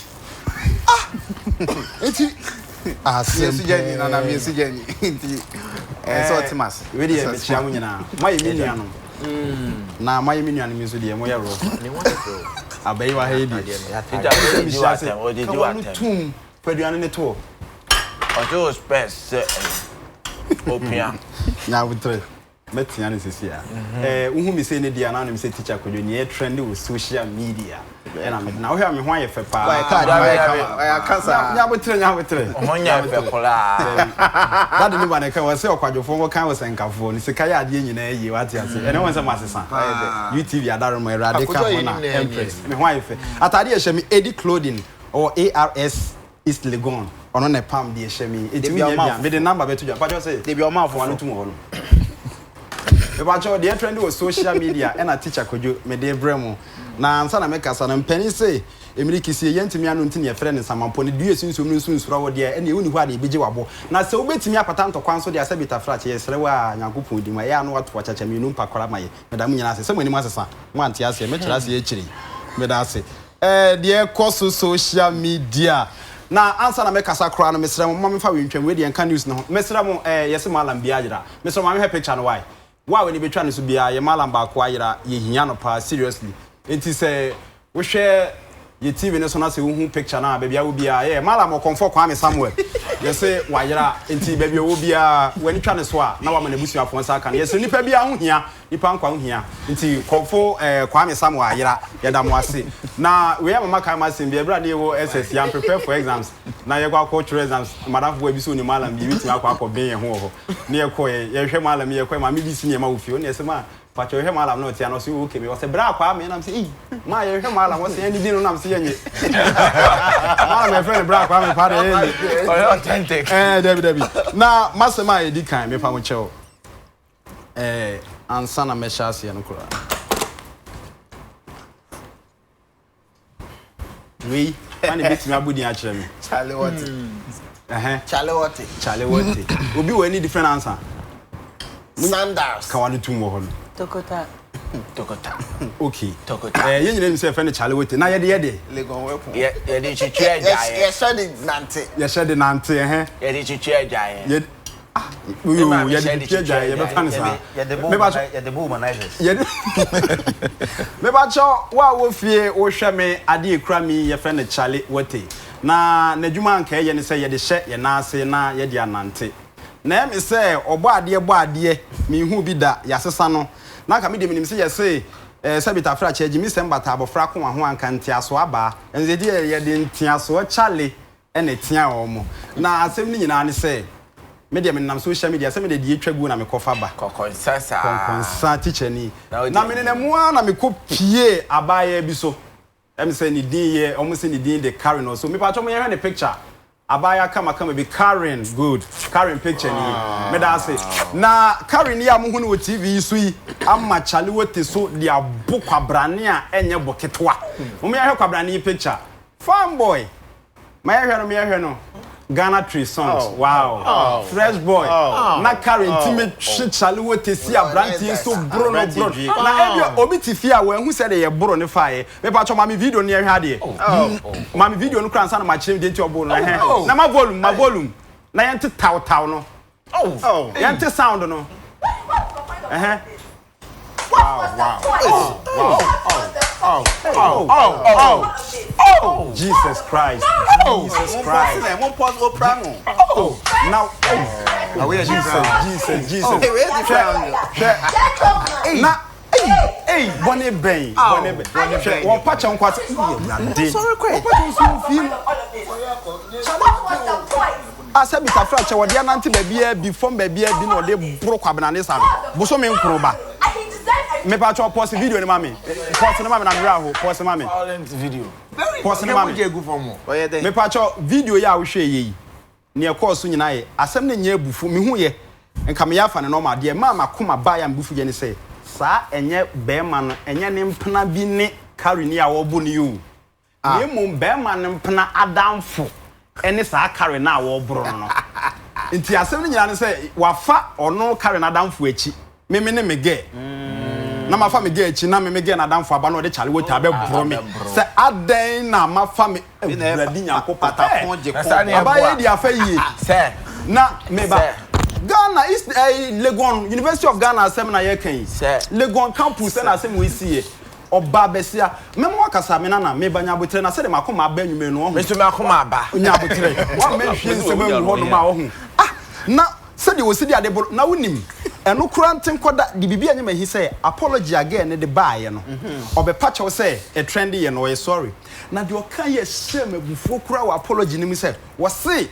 Enti Yes, Jenny, na me see Jenny. So Timas. We dey be chia mu nyina. My minian no. Na my minian me so dey mo ye ro. Ni wonderful. Abai wa he di. Teacher, we do atem, or dey do atem. Peduane ne to. Ojo space opia. Na we try. Metia ne sisi ya. Uhu mi say ne dia na me say teacher Kojo ni e trend with social media. Na wo hia me ho aye fe pa. I cancer. Nya botre. Ohonya fe kola. That ni ba na ka wo say okwadwofo wo kan wo senkafo ni sika ya ade nyina yi wati ase. Ene won say masesa. UTV adaro mo erade ka ho na Empress. Me ho aye fe. Atade e hye Eddie Clothing or ARS East Legon. Ono na pam de hye me. Etimi nya bia. Me de number betu dwa. Pajo say de bia o ma fo anu tumo ho no. Ebacho the trend was social media and a teacher Kojo me de bremo na ansa na make asa na mpani say Emily Kisi yentimi anu ntini ye frɛ ne samampo ne due sunsu mu nsunsura wo de ene uni hɔ a de beje wabo na sɛ wobetimi apatanto kwan so de asabita fra che yesre wa Nyankopɔn di ma ya no wato wachacha mi nu mpakora maye medam nyina ase sɛ mo anim asesa mo ante ase me kyerɛ ase ye kyiri meda ase de ekoso social media na ansa na mekasa kora no mesrɛ mo ma mefa wentwam we de enka news no mesrɛ mo yesi malam bia agira mesrɛ mo ma me picture no why we ni betwa no so bia ye malam ba ko agira ye hia no pa seriously enti sɛ wo hwɛ ye TV ne so na se wo hu picture na baby awo bia ye malam okonfo Kwame Samuel ye se wayira enti baby awo bia wani twa ne so a na wa ma na busu afon sa aka ye se nipa bia ho hia nipa nkwa ho hia enti konfo Kwame Samuel ayira ye da mo ase na we am maka ma sim bia bra de wo SS ya prepare for exams na ye kwa cultural exams madam fo bi so ni malam bi bitima akwa ben ye ho ne ye ko ye hwe malam ye ko ma mi bi si ne ma wo fio ne se ma Pacho hwe malam no tia no so okay me wo se bra kwa me nam se ma ye hwe malam wo se ani di no nam se yenye malam me friend bra kwa me pa de authentic Debbie na masema e di kan me pa mo chew ansa na me shase ye no kura we ani bitimi abudi a kire me Charlie what Charlie what obi we any different answer Sanders kawani tumo ho Tokota. Okay. Tokota. You need to say friend Charlie Wote. Na ye de. Legon weapon. Ye de chichi ajaye. Ye said the nante. Ye said the nante Ye de chichi ajaye. Ye ye de chichi ajaye. Ye be fan sa. Ye de womanizers. Ye me ba cho wa wo fie wo hwe me ade ekura mi ye friend Charlie Wote. Na n'adwuma anka ye ne say ye de hye ye na ase na ye de anante. Na me say obo ade mi hu bi da yasesa no na ka me de minim se yese sabita fra cheji mi sem bata abofra ko ho anka ntiaso aba enze de ye de ntiaso chale ene tia omo na asem ni nyina ne se me de menam social media se me de die twagu na me kofa ba konkonsa teacher ni na me ne mu na me ko pie abaya bi so em se ni din ye omo se ni din de Karen no so me pa cho me he ne picture abaya kama be Karen good Karen picture ni me da say na Karen ya mo hu no TV so yi amma Charlie Wote so dia bo kwabrane a enye boketwa mo me hwe kwabrane picture fun boy me hwe no Ghana Tree songs wow fresh boy na Karen time Charlie Wote si abranti so bro na ebia obi ti fia we hu se de ye bro ne fae me pa cho mami video ne hwe ade mami video no kransa na ma kire de nti obo no na ma volume na yente taw no yente sound no Jesus Christ. Jesus Christ. Now, Jesus. Hey, Bonnie Bain. One patch on quite. Sorry, I said, Mr. Fletcher, what the anti baby before baby had been or they broke up and this. Bosom in Kroba. Me pa cho post video ni mami. Post ni mami na mira ho, post mami. Video. Post ni mami. Me pa cho video ya wo hwe yi. Ne e course nyina ye. Asem ne nya ebufu me hu ye. Nka me ya fa ne normal de mama koma ba ya mbufu je ne say. Sa enye be ma no enye ne mpena bi ne carry ni a wo bu ne yo. Ne mum be ma ne mpena adamfo. Ene sa carry na wo bro no. Nti asem ne nyina ne say wafa ono carry na adamfo echi. Me ne me ge. Na ma fa me ge echi na me ge na damfo aba no de Charlie Wote abe bro me se aden na ma fa me bradi nyanko patafon je ko aba ye di afa yi se na me ba Ghana is Legon University of Ghana seminar ye kan Legon campus na asem we see oba besia memo akasa me na me banya botre na se de makoma aba nwume no ho me so me akoma aba nya botre wa me hwe nsem amu ho no ma wo ho na se de wo si de ade na wonim eno kranten koda di bibia nya mahi say apology again ne de baaye no obepa chew say a trendy ye no sorry na de okan ye shame abufuo kura wa apology nim say wo say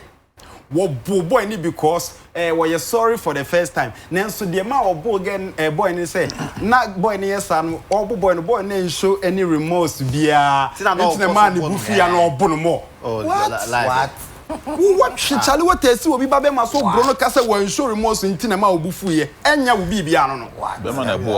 wo boy ni because we sorry for the first time nenso de ma wo again boy ni say na boy ni yes an obo boy no boy na show any remorse bia it's na man ni bufu ya no obo no more what What Charlie what test will be Babema so Bruno Casa were show remorse in Tinama Bufuye, and ya will be Biano.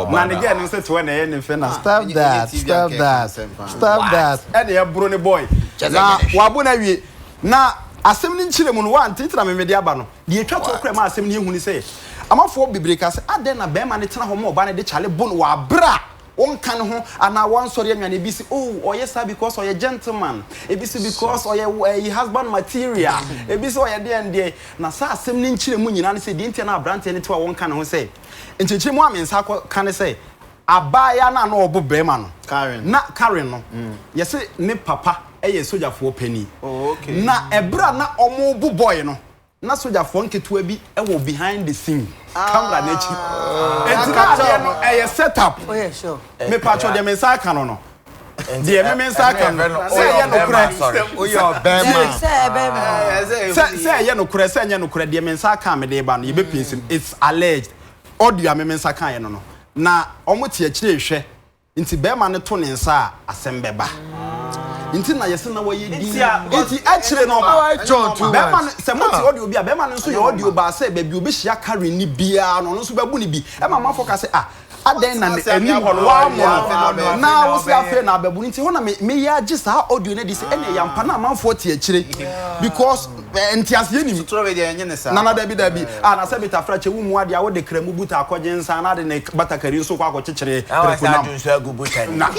Man again, and said to an end, stop that, stop that, and they have Bruno boy. Now, Wabuna, now, assembling children one, Titra Mediabano, the Chato Crema assembly when he say, I'm a for Bibricas, and then a Beman, it's not homo, Banner, the Charlie Bon, wa bra. One can home and I want sorry and ABC. Oh, or yes, sir, because or a gentleman. ABC because or a husband material. ABC or a day and day. Nasa sending Chilemun and say, didn't you brand any to one can say. And Chichimwa means how can I say? A buyer no Beman. Karen. Not Karen. No. Yes, ne papa, a soldier for penny. Oh, okay. Na a bra na omo boy no. Na soldier funky to be behind the scene. Camera nature. And it's setup. Oh, yeah, sure. Me patcho de mensa canono. The mensa canono. Say, you know, Cress and you know, the mensa cam de ban, you be pincing. It's alleged. Audio mensa canono. Na almost a chile into Beman to Nensa, Assembeba. Inti na yesi na waye di enti actually no John too Beman se moti audio bia Beman nso ye audio ba se be bi obi hia carry ni bia no nso bebu ni bi e ma man focus aden na eni ho no wa mo na wo se afa na bebu nti ho na me ya gi sa audio na di se ene ya mpa na man fo tie kire because enti ase ni tro we de enye ne sa na na da bi na se beta fra che wu mu ade a wo de kramu buta akogye nsa na de ne batakari nso kwa akokyekyere telephone na so agu buta na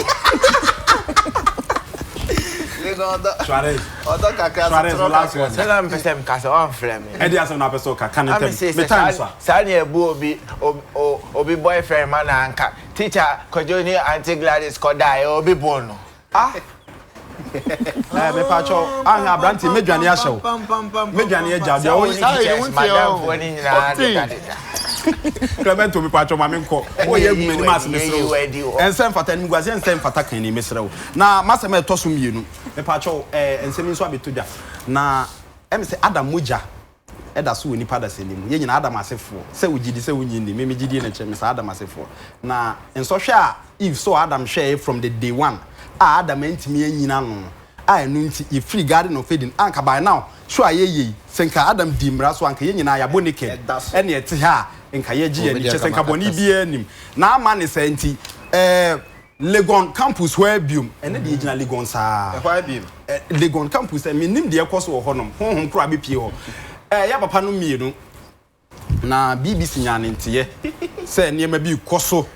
Suarez. Oda kaka Suarez last one. Tell them person kasa on flame. Edi aso na person ka kan tem. Me time so. Sa na ebu obi boyfriend man anka. Teacher Kojoni Auntie Gladys Kodai obi bono. Ah. Me pacho anya branti medwane a hyew. Medwane a jade o madam for ni na. Clement me pacho ma me nko. O ye gu mani mas mesrew. Ensem fata ni guase ensem fata kan ni mesrew. Na masem e toso mienu. Me pacho ensem nso abetodwa. Na em se Adam Muja eda so woni pada selim. Ye nyina Adam asefo. Se wugidi se wunyindi. Me gidi na che me se Adam asefo. Na enso hwe a if so Adam share from the day one. Adam entimi anyina no. Enu nti e free garden of Eden anka by now so aye senka Adam dimra so anka ye nyina ya bonike ene ete ha nka ye gi ani chesenka boni bi anim na ama ne senti Legon campus where biom ene de gina Legon sa where biom Legon campus e minim de ekoso wo honom honhom kura be pie ho ya papa no mienu na BBC nyane ntiye se ne ma bi koso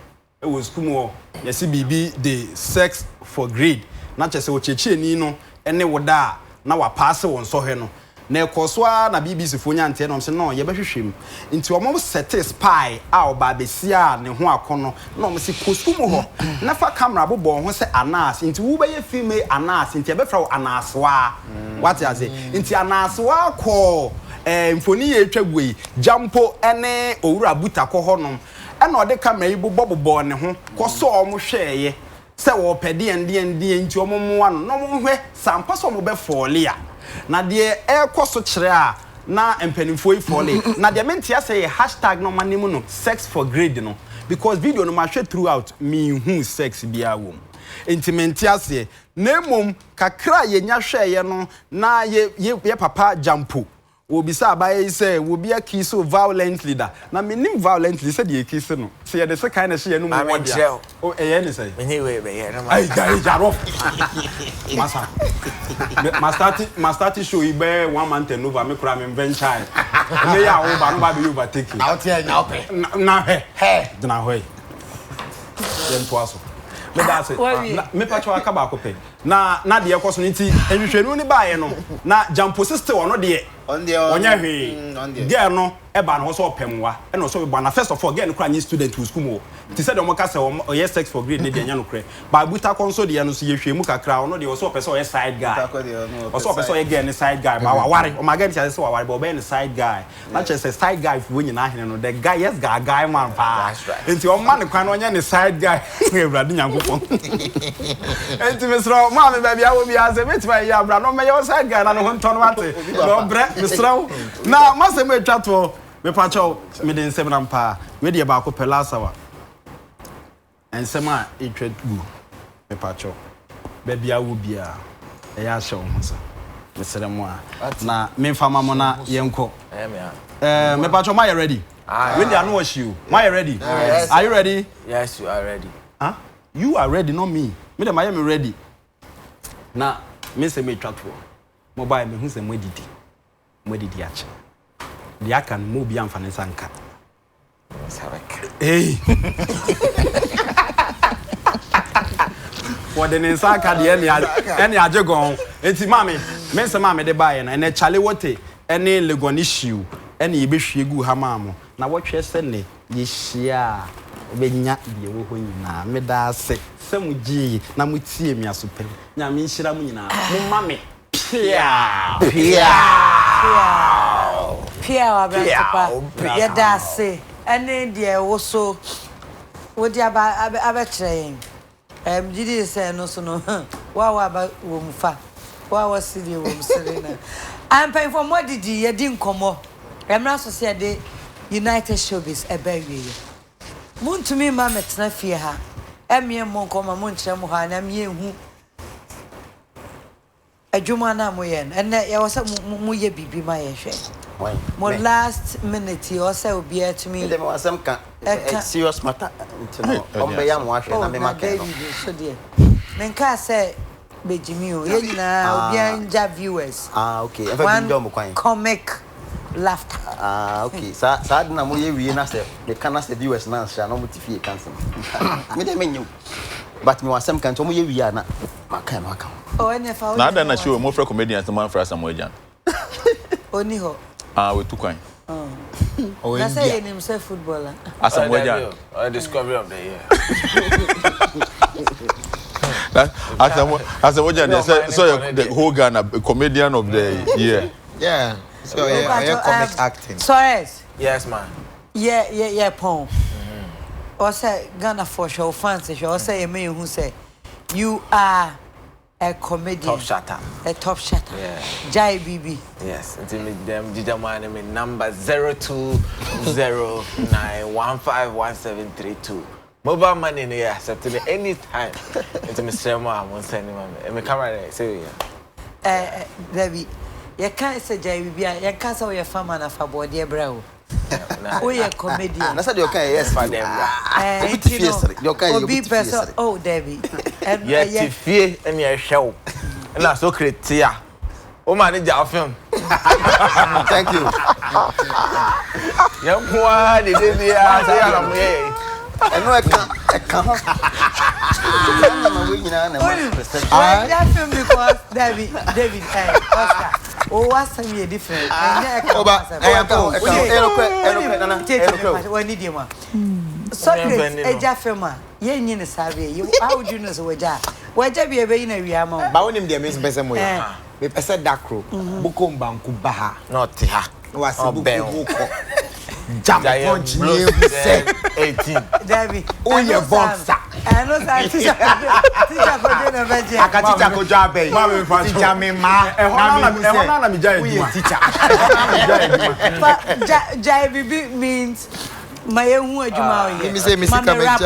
e wo school mo yesi bibi the sex for grade na chese wo cheche ni no ene woda na wa pass won so he no na ekosoa na BBC fo nya nte no se no ye behwehwem nti omo set spy a oba besia ne ho akono na omo se kostumu ho na fa camera bobo ho se anas nti wo be ye female anas nti e be fra anaswa what you say nti anaswa ko mfoni ye twagwei jampo ene owura buta ko honom ena ode camera yi bobo ne ho koso omo hweye se wo pede ndie nti omomoa no no hwe sampa so mo be folia na de ekoso kire a na empanimfo yi folia na de mentia say hashtag no manimu no sex for grade no because video no ma hwe throughout me hu sex bia wom enti mentia say na mom kakra ye nya hweye no na ye papa jampo obi sa abaye say obi a kiss so violently da na menim violently say de kiss no say ye de say kind of she no mo wodi o ye ni say anyway be ye no ai guy jaro masa ma start show ibe 1 month and over me kura me venture me ya wo ba no ba be overtake out here na ope na he na ho ye ntoaso me da say me pacho aka ba ko pe na de ekoso nti enhwehwenu ni ba ye no na jampo sister ono de onya hwe girl no eba no so opemwa e no so be na first of all girl no kra nyi student who school mo ti said omo ka say o yes sex for grade ne de nya no kra ba buta konso de no so ye hwe mu kakra ono de so person o side guy o so person o girl ni side guy ba ware o ma girl ti say ware ba o be ni side guy na che say side guy fu nyina hene no the guy yes guy man pa enti o ma ne kwan onya ni side guy ebrade nyankopon enti mesro ma me ba bia wo bia say metima ya bra no me yo side guy na no nton mate no bre misraw na masem etwato me pacho me den semram pa we de ba ko pelasawa ensema etwatu me pacho ba bia wo bia e ya hye wo so mesere mo a na me fama mo na yenko me pa choma you ready when they are no issue my ready are you ready yes you are ready you are ready not me me dem I am ready na me say me twatwo mobile me hu say mo didi ache dia kan mo bi amfane sanka hey for the nsaka de any ajegon enti mame me say mame de bae na ene chale wote ene legon issue ene yebehwie gu ha maamo na wotwe se ne yehia obenya de wo ho nyina me da se samuji na mutie mi asopem nya me nhira mu nyina mo mame pia wa brapa ya da se ene de wo so wo dia ba kire Jidi say no so no. Wa ba wo mfa. Wa sidi wo msiri na. I'm paying for more did ye din komo. Emra so say de United Showbiz ebewie. Mun to me ma metna fie ha. Emie mon koma mun kire mo ha na me hu. Adwuma na mo ye. Enne ye wo say mo ye bibi ma ye hwe. Mo last minute you say obi e to me. Dem was some serious matter. Ombe ya mo ahwe na me make no. So there. Menka say bejimi o ye nyina obi anja viewers. Okay. Ever been do mo kwan. Comic laughter. Okay. Sa na mo ye wie na say the kana say viewers na sha no mo tifie cancel. Me dem menyu. But me was some kan to mo ye wie na maka. Oh, ene fa. Na da na show mo fra comedians man fra Samuel. Oni ho. We took one. Oh, that's why he himself footballer. As a Mojan. Discovery of the year. As a Mojan, so the whole Ghana comedian of the year. Yeah. So yeah, comic acting. Sorry. Yes, man. Yeah, Pong. Or say Ghana for show fancy. Or say a man who say you are a comedian. Top shatter. A top shatter. Yeah. Jai BB. Yes. Until them Jijamane me number 0209151732. Mobile money in here accepting any time. Until me say more I won't send him. Me camera say yeah. Debbie, you can't say Jai BB. You can't say your farmer na for body bro. Oh, you're comedian. That's what you can yes for them. Obi person. Oh, Debbie. Yeah, Tiffy and your show. And that's so creative. Oh, man, it's film. Thank you. Young one, it is the answer. I know I can't. That film because David, Oscar. Oh, what's some different? How would you know so where be a in a Riamo? Bowing the Miss Besamoya. We said Dakro, Bukum Banku Baha, not ha. Was a bell. Jump punch you say 18. David, oh, your boss. I know that teacher for dinner. I can teach a good job, baby. Teacher me, ma, Jai BB means my own word. Let me say, Mr. Rap.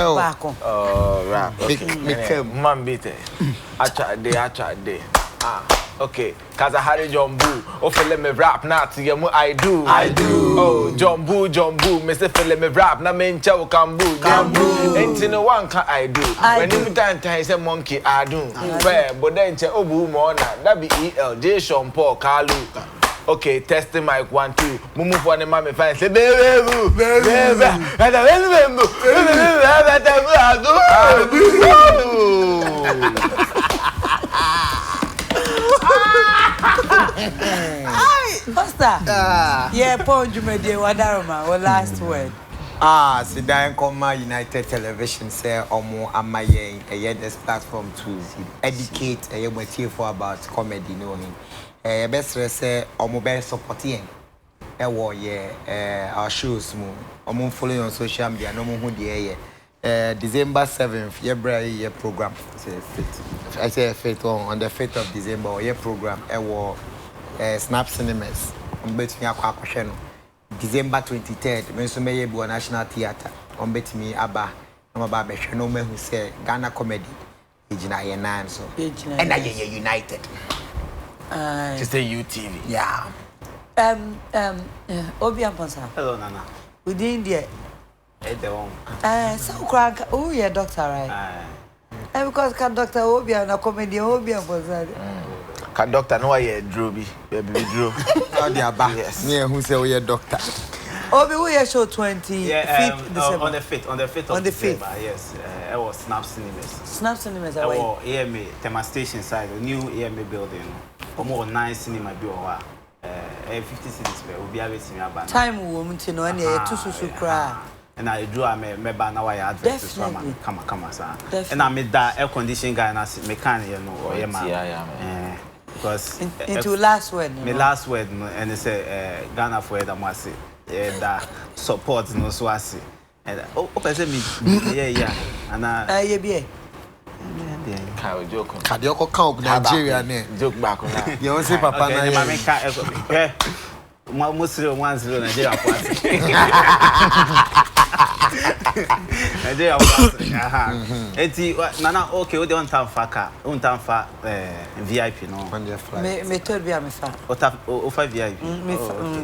Oh, rap. Man, beat it. I tried day. Okay, cause I had a Jumbo. Oh, let me rap now to you. I do. Oh, Jumbo, Mr. Let me rap. Na men chow kambu. Ain't no one can I do. When you time say monkey, I do. Where, but then che obu mona. That be ELJ Sean Paul Kalu. Okay, testing mic 1 2. Mumu for the mommy fine. Say baby. Pastor. Yeah, Paul Jumede Wadaroma, our last word. Sidan Koma United Television say Omo Amaye this platform to educate for about comedy knowing. Best say Omo best supporting. Our shows Omo following on social media no more December 7th, your program. I say fate on the 5th of December, your program. Snap Cinemas. I'm betting you December 23rd, Mensumeye Bua National Theatre. I'm betting me Abba. I'm about no man who say Ghana comedy. Ejina 9 so. And I United. She say UTV. Yeah. Obi Amponsa. Hello, Nana. Within the so crack. Oh, yeah, doctor, right? Because can Doctor Obi and a comedy Obi Amponsa. Can doctor know I Droby? Baby Drew. Oh, they are back. Yes. Yeah, who say we are doctor? Obi, we are show 25th December. On the 5th of December, yes. I was Snap Cinemas. Snap Cinemas, I was EMA, Tema Station side, a new EMA building. More 9 cinema bill. 50 cities will be able to me. Time woman to know any to cry. And I drew a member now. I advertise come, sir. And I made that air conditioning guy and I said, mechanic, you know, or yeah, because into last word. My last word, and it's a Ghana for the Masi. That support no so I see. And person me, yeah, and I be. Kadioko count Nigeria ne. Joke back on that. You want say papa na yeah. Muslim 1-0 Nigeria pass. Nigeria pass. Eti nana okay we don't have faka. We don't have VIP no. Me told be am fa. Ofa VIP. Me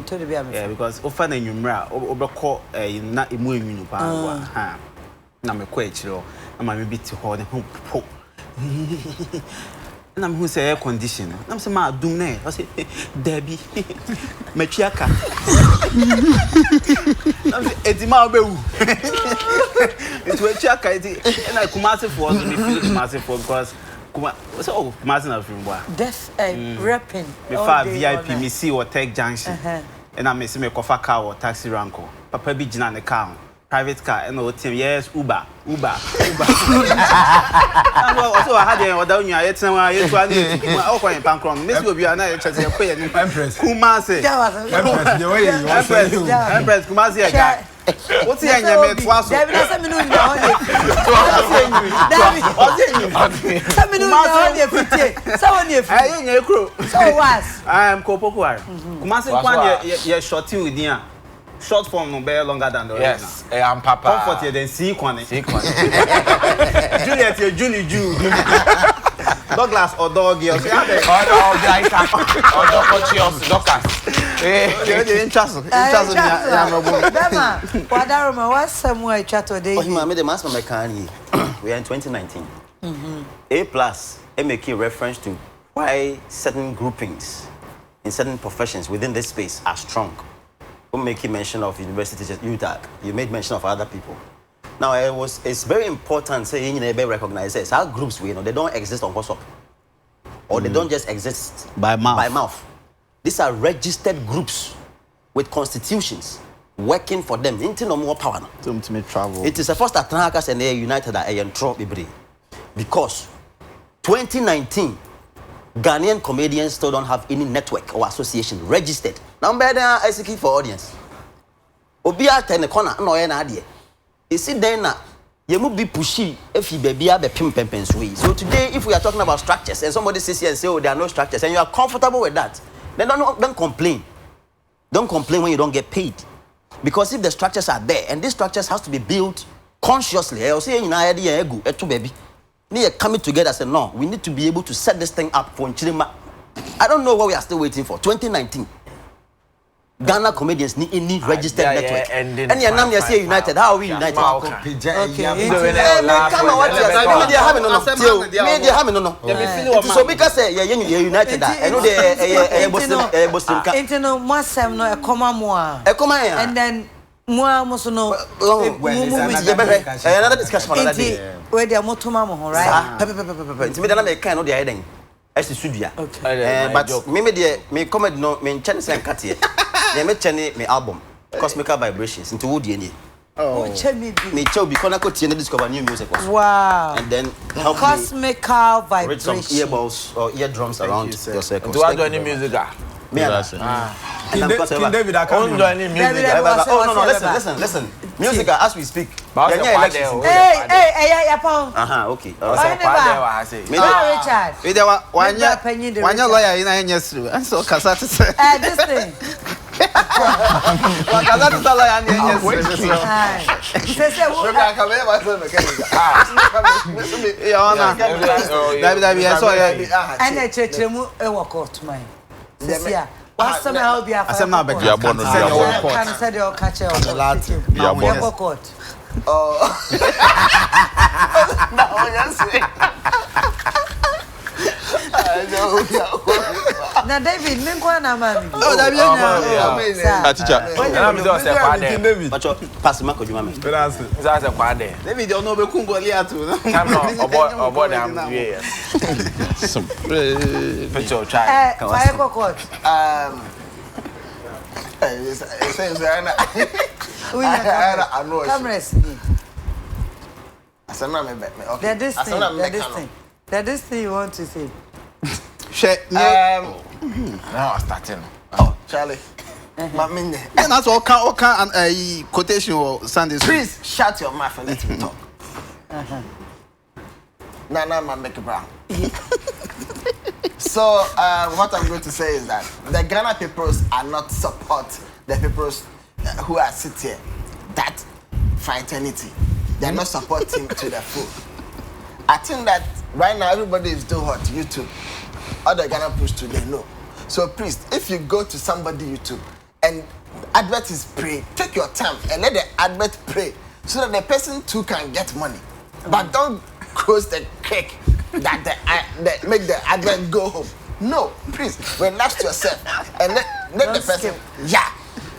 told be am fa. Yeah, because ofa na nwumra obekọ na emu enwunu pa ha. Na me kọ echiro. Na ma me bi ti ho ne ho po. Na me hu say air condition. Na me say ma dum na. I say Debbie. Mechiaka. Na me edima obewu. It we chiaka it. Na Kumasi for us me feel Kumasi for because so Kumasi na film boy. That's rapping. Me fa VIP me see or Tech Junction. And I me see me kofa car or taxi ranko. Papa bi gina ne car. Private car and all team yes Uber. And also I had a down here yet now yet one all going bankrupt. Miss will be an Empress. Kumasi. Empress Kumasi guy. What's the name of it? David has a minute now. I am Kopokuar. Kumasi one year short with you. Short form no better longer than the yes, I am Papa. Comfort you then see Juliet, you Julie Jew. Douglas or doggy or what's somewhere chat today? We are in 2019. A+, making reference to why certain groupings in certain professions within this space are strong. You make mention of universities, UTAG. You made mention of other people. Now, it's very important saying you never recognize this. Our groups, we know they don't exist on WhatsApp, or they don't just exist by mouth. These are registered groups with constitutions working for them. No more power. Travel. It is the first that and they united because 2019. Ghanaian comedians still don't have any network or association registered. Now, better I seek for audience. Obia turn the corner, no idea. You see, then you will be pushy if you be a pimp way. So today, if we are talking about structures and somebody says here and say, oh, there are no structures, and you are comfortable with that, then don't complain. Don't complain when you don't get paid. Because if the structures are there, and these structures have to be built consciously, I'll say, you know, idea to baby. They are coming together and say, no, we need to be able to set this thing up for Chilima. I don't know what we are still waiting for. 2019. Ghana comedians need registered network. And your name is united. How are we united? Come on, so because you're united, I know and then another discussion another day. Where they are motomamo, right? But me comment no me chance and cut here. Me album Cosmical Vibrations into wood me show because I could discover new music. Wow. And then help Cosmical Vibrations. Some earballs or eardrums around your circle. Do I do any music? David, I can't do any music. Oh no, listen. Music as we speak. Hey, okay. Richard. One lawyer in this thing. Wakaza tutala yani yes. Sese wo. Ka ka me ma so mechanic. Ona. Dabi so ya. Ana chechremu e wo court man. Sese ya. What's how be afa? Asem na be ya bono dia bono. Can say the catch ya court. Oh. No, yes. Na David, me kwa na mami. Oh, David na. Teacher. Na me do say kwa David. Pacho pass ma ko juma me. Finance. Za say kwa de. David ono be kun Goliath no. Come no, obo na am we. Picture try. Why go court? Say Anna. I know. Cameras. Asana me okay. This thing you want to say. Now starting. Oh, Charlie. Mamine. And that's all can a quotation or Sunday. Please shut your mouth and let me talk. Nana Mcbrown. So what I'm going to say is that the Ghana peoples are not support the peoples who are sitting here. That fraternity. They're not supporting to the full. I think that right now everybody is doing what YouTube. Other Ghana push to they know. So please, if you go to somebody YouTube and advert is pray, take your time and let the advert pray so that the person too can get money. But don't close the cake that make the advert go home. No, please relax yourself and let the person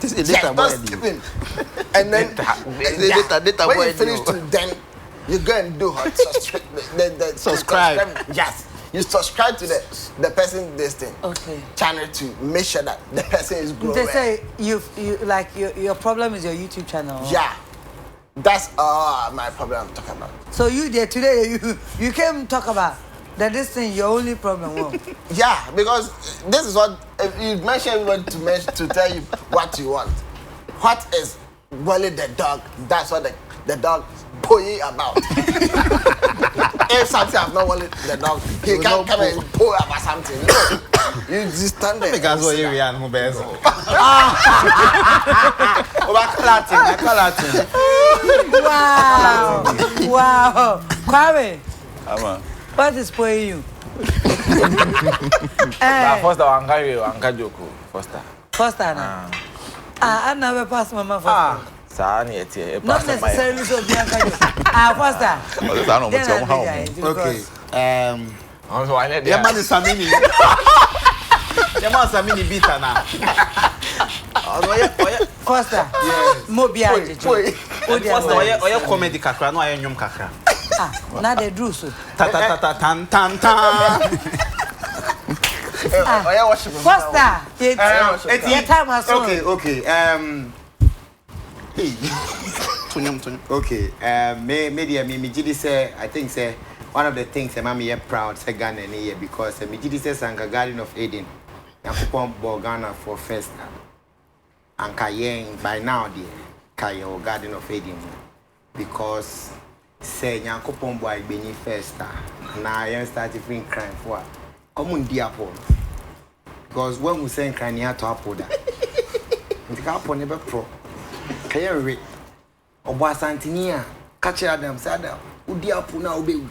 This is data boy. And then when you finish to then you go and do what? Subscribe. Yes. You subscribe to the person this thing. Okay. Channel to make sure that the person is growing. They say you like your problem is your YouTube channel. Yeah. That's my problem I'm talking about. So you there today you came talk about that this thing your only problem. Yeah, because this is what you mention everybody to tell you what you want. What is Wally the dog? That's what the dog pooing about. If something I've not Wally the dog, he can't come and poo about something. No. You just stand there. Because what you are who bears. Wow. Kwame. What is pooing you? First Anka Joko. First na. I never pass mama first. Not necessarily so Bianca. Foster. Okay. Also I need. Yeah, man is Samini. Yeah, man Samini bita na. Foster. Mo Bianca. Foster oya comedy kakra no aye nyum kakra. Na the drew so. Ta tan. Oya worship. Foster. Your time has come. Okay. Okay. Me Gidi say I think say one of the things I'm here proud say Ghana here because me Gidi say Sanga Garden of Eden. Yankopon bo Ghana for first and Kayen by now the Kayo Garden of Eden because say Yankopon boy Beni first now I start to bring crime for common diapol because when we say crime here to apoda the capo never pro Kayen re Obo Santinia catch Adam Sada udi apu na obewu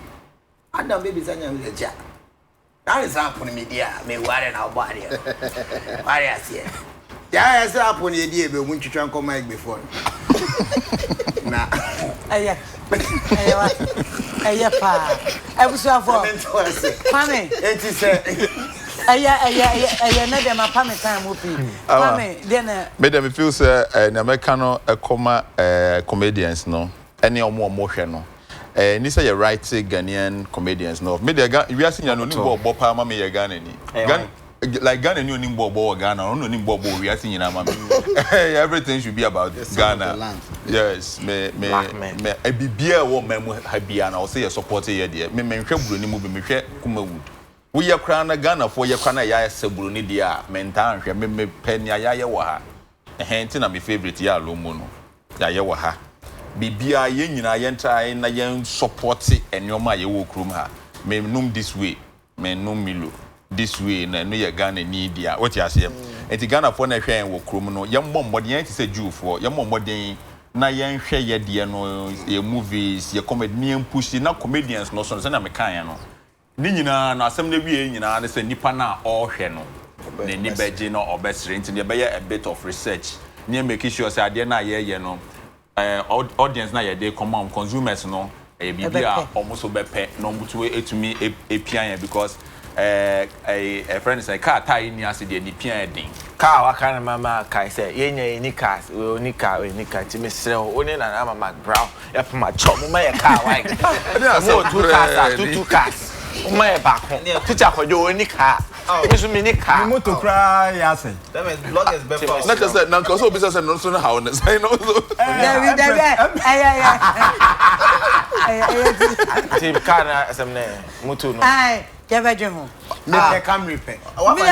Adam baby sanya we ja that is happen media me worry na body worry asie yeah yes happen media be mun twitwa nko mic before na aya pa ebusu afọ Kwame enti say aya na dem apame time opi Kwame then me dem feel say na Americano comedians no any omo hwe no ni say you right Ghanaian comedians no me dey we are seeing no ni bo pa ma me Ghana ni like Ghana ni oni bo Ghana no ni bo we are seeing na ma me everything should be about Ghana. Yes me bibia wo memu ha bia na o say you support here there me hwe buru ni mu be me hwe Kumawood we ye kra na Ghana for ye kra na ya seburu ni dia mentan hwe me penia ya ye wo ha enti na me favorite ya lomo no ya ye wo ha bibia ye nyina ye try na ye support enyoma ye wo krum ha me num this way me num milo this way na no ye Ghana ni dia what you say enti Ghana for na hwe en wo krom no ye mmommo de enti se Jew for ye mmommo den na ye hwe ye de no ye movies ye comedy push na comedians no so na mekan no ni nyina na asem na wie nyina na se nipa na all hwe no na ni beje no obesre enti ne be a bit of research ne make sure say ade na ye no audience na ye dey come consumers no e bibia almost be pe no mutu etumi epian because a friend say car tie ni ase de ni pian den car waka na mama kai say yenya ni cars we oni car ti me sre oni na mama Mcbrown e poma chom ma ye car why no two cars ma ye back teacher for you oni car me so me ni car me moto cry ya say that means bloggers be for not just say na cause business no so na how na say no so team car na semne moto no ai ya veje ho me pe Camry pe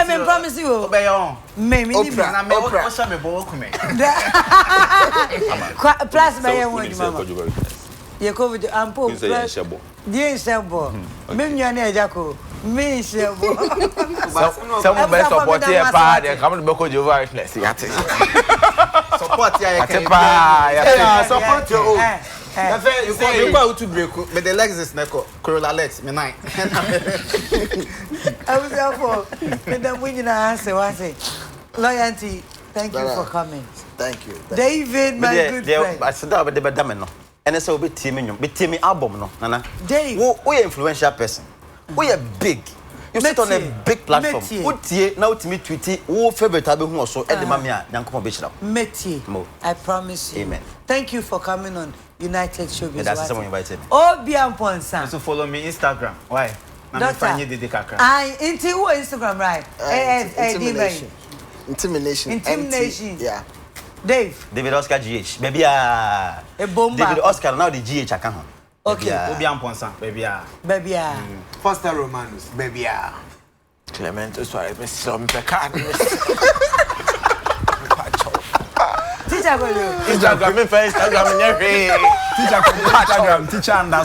me promise you obey on me ni na me o sha me bo kume plus me ye won mama ye covid ampo plus die shebo me nwa na ejako me shebo some best support here pa de come be ko Jehovah witness yate support ya ya support you you go to break me the Lexus neko Corolla Lex me 9 I was there for me the winning answer was say loyalty thank you for coming thank you David my good friend I said that be dam no and so be team album no nana Dave we influential person we are big you sit on a big platform utie na utimi tweet wo favorite abe hu so e de ma me a nyankopon be chira metie I promise you amen thank you for coming on United Showbiz that's someone invited oh Biamponsa so follow me Instagram why na me fanye de kakra I into Instagram right intimidation yeah David Oscar GH baby David Oscar now the GH aka ho okay Obiamponsa baby Foster Romanus baby Clement so I me some pe car teacher go Instagram me first Instagram nyehwe teacher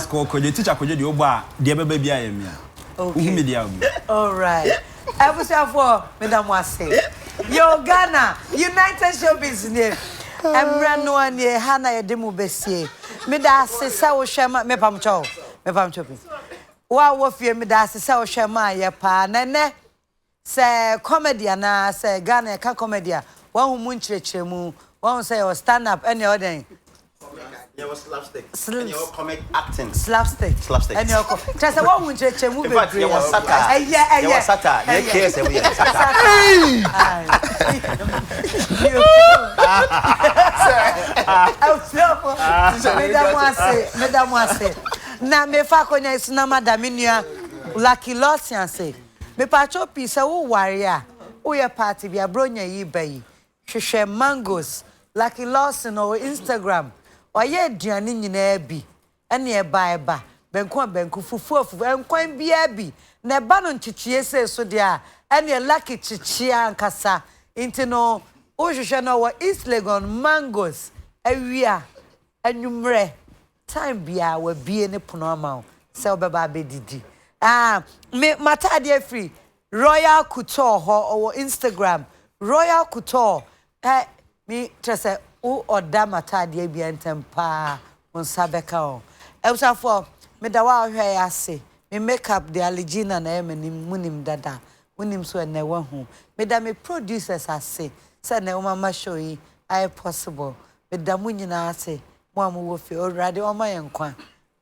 _koje teacher koje de ogba de beba bia yemi a okay media all right I was here for Madam Wase yo Ghana United Showbiz name emra no ane hana ye demu besie me da sesa wo hwema me pamcho wa wo fie me da sesa wo hwema ye pa nene se comedy na se Ghana ka comedy wa hu mu nchirechiremu wa hu say stand up any other yeah was slapstick and your comic acting slapstick and your just say what hu nchirechiremu be yeah was satire yeah was satire yeah case we satire Madam Wase na me fa konya isuna madam nua Lucky Losian say me pacho pisa wo ware a wo ye party bia bronya yi bayi hwehwe mangoes Lucky Losian on Instagram oye aduane nyina bi ene e ba benku fufu enkwan bia bi na ba no nchichie se so dia ene Lucky chichia ankasa intino o hwehwe no wo East Legon mangoes awia anwumre time bia wa bie ne pono ama se obeba bedidi me matade free Royal Couture ho Instagram Royal Couture me trese o oda matade bia ntempa on sabeka o elsafo me da wa hwe ase me makeup de Aligina na emanim munim dada munim so na wa hu me da me producers ase se na o mama show yi I possible me da munyina ase mo amu wo fi already o ma yenkwa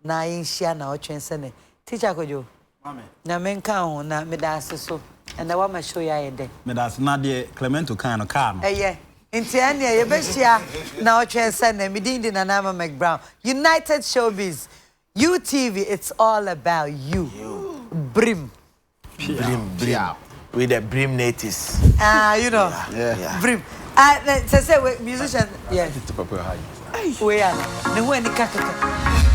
na yenhia na o twense ne teacher kojo mame na menka ho na me da ase so and wa ma show ya yede me da ase na de Clemento kan no car no Inti ane ye behia na o twense ne me din na na Mcbrown United Showbiz UTV it's all about you Brim with the Brim natives you know Brim say musician yeah we are the one in Kakaka